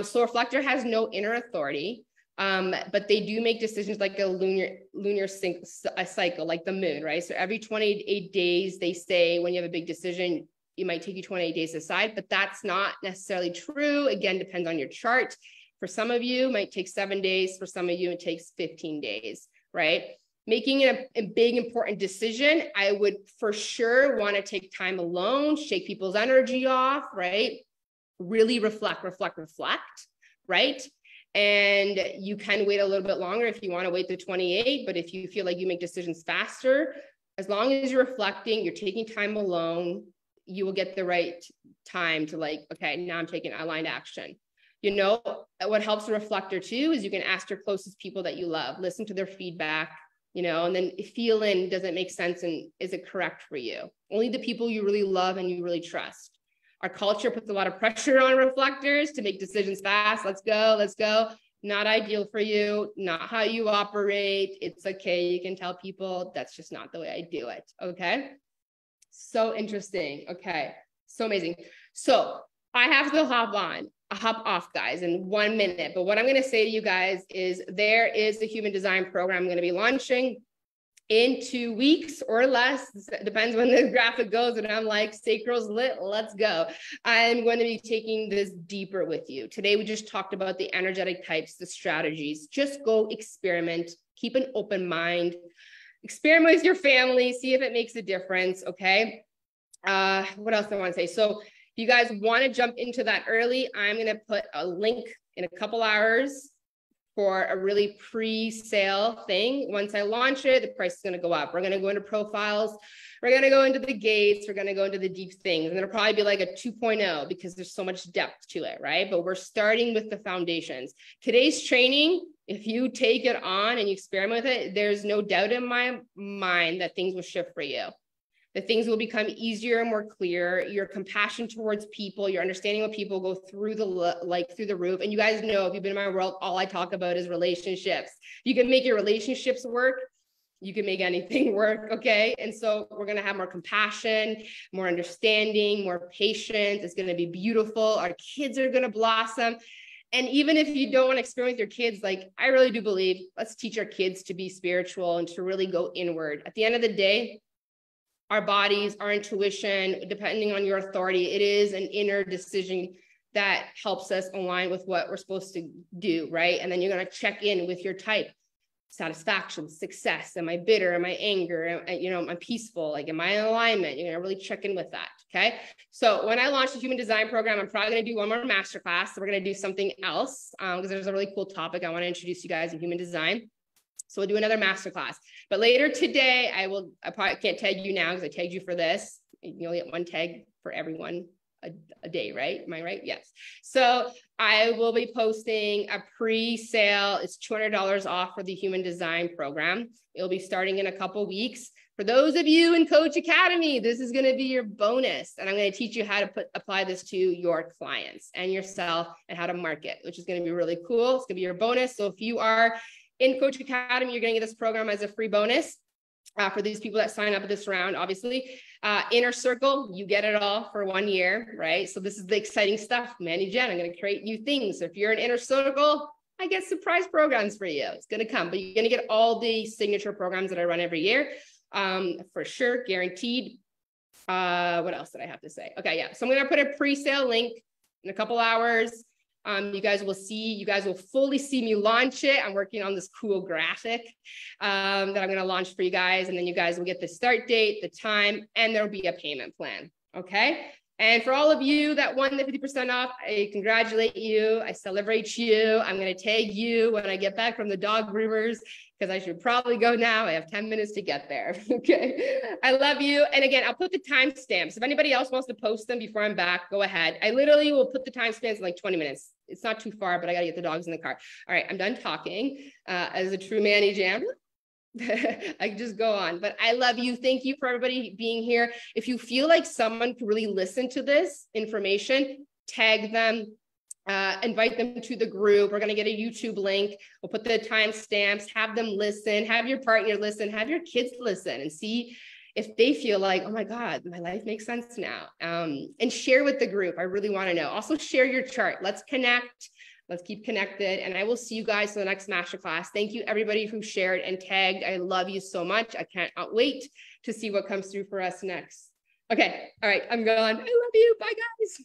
So reflector has no inner authority, but they do make decisions like a lunar cycle, like the moon, right? So every 28 days, they say when you have a big decision, it might take you 28 days to decide, but that's not necessarily true. Again, depends on your chart. For some of you, it might take 7 days. For some of you, it takes 15 days, right? Making a big, important decision, I would for sure want to take time alone, shake people's energy off, right? Really reflect, right? And you can wait a little bit longer if you want to wait to 28, but if you feel like you make decisions faster, as long as you're reflecting, you're taking time alone, you will get the right time to like, okay, now I'm taking aligned action. You know, what helps a reflector too is you can ask your closest people that you love, listen to their feedback, you know, and then feel in, does it make sense and is it correct for you? Only the people you really love and you really trust. Our culture puts a lot of pressure on reflectors to make decisions fast. Let's go. Not ideal for you, not how you operate. It's okay. You can tell people that's just not the way I do it. Okay. So interesting. Okay. So amazing. So I have to hop off, guys, in 1 minute. But what I'm going to say to you guys is there is the human design program I'm going to be launching in 2 weeks or less. It depends when the graphic goes. And I'm like, sacral's lit, let's go. I'm going to be taking this deeper with you. Today, we just talked about the energetic types, the strategies. Just go experiment, keep an open mind, experiment with your family, see if it makes a difference. Okay. What else do I want to say? So if you guys want to jump into that early, I'm going to put a link in a couple hours for a really pre-sale thing. Once I launch it, the price is going to go up. We're going to go into profiles. We're going to go into the gates. We're going to go into the deep things. And it'll probably be like a 2.0 because there's so much depth to it, right? But we're starting with the foundations. Today's training, if you take it on and you experiment with it, there's no doubt in my mind that things will shift for you. The things will become easier and more clear. Your compassion towards people, your understanding of people go through the roof. And you guys know, if you've been in my world, all I talk about is relationships. You can make your relationships work. You can make anything work. Okay. And so we're going to have more compassion, more understanding, more patience. It's going to be beautiful. Our kids are going to blossom. And even if you don't want to experiment with your kids, like I really do believe, let's teach our kids to be spiritual and to really go inward. At the end of the day, our bodies, our intuition, depending on your authority, it is an inner decision that helps us align with what we're supposed to do, right? And then you're going to check in with your type, satisfaction, success. Am I bitter? Am I anger? Am I peaceful? Like, am I in alignment? You're going to really check in with that, okay? So when I launch the human design program, I'm probably going to do one more masterclass. So we're going to do something else because there's a really cool topic I want to introduce you guys in human design. So we'll do another masterclass. But later today, I probably can't tag you now because I tagged you for this. You only get one tag for everyone a day, right? Am I right? Yes. So I will be posting a pre-sale. It's $200 off for the human design program. It'll be starting in a couple weeks. For those of you in Coach Academy, this is going to be your bonus. And I'm going to teach you how to apply this to your clients and yourself and how to market, which is going to be really cool. It's going to be your bonus. So if you are in Coach Academy, you're going to get this program as a free bonus for these people that sign up at this round, obviously. Inner Circle, you get it all for 1 year, right? So this is the exciting stuff. Manny Jen, I'm going to create new things. So if you're in Inner Circle, I get surprise programs for you. It's going to come, but you're going to get all the signature programs that I run every year for sure, guaranteed. What else did I have to say? Okay, yeah. So I'm going to put a pre-sale link in a couple hours. You guys will fully see me launch it. I'm working on this cool graphic that I'm going to launch for you guys. And then you guys will get the start date, the time, and there'll be a payment plan. Okay. And for all of you that won the 50% off, I congratulate you. I celebrate you. I'm going to tag you when I get back from the dog groomers because I should probably go now. I have 10 minutes to get there. Okay. I love you. And again, I'll put the timestamps. If anybody else wants to post them before I'm back, go ahead. I literally will put the timestamps in like 20 minutes. It's not too far, but I got to get the dogs in the car. All right. I'm done talking. As a true Manny Jam. I can just go on, but I love you. Thank you for everybody being here. If you feel like someone could really listen to this information, tag them, invite them to the group. We're going to get a YouTube link. We'll put the timestamps, have them listen, have your partner listen, have your kids listen and see if they feel like, oh my God, my life makes sense now. And share with the group. I really want to know. Also share your chart. Let's connect. Let's keep connected. And I will see you guys in the next masterclass. Thank you, everybody who shared and tagged. I love you so much. I can't wait to see what comes through for us next. Okay. All right. I'm gone. I love you. Bye, guys.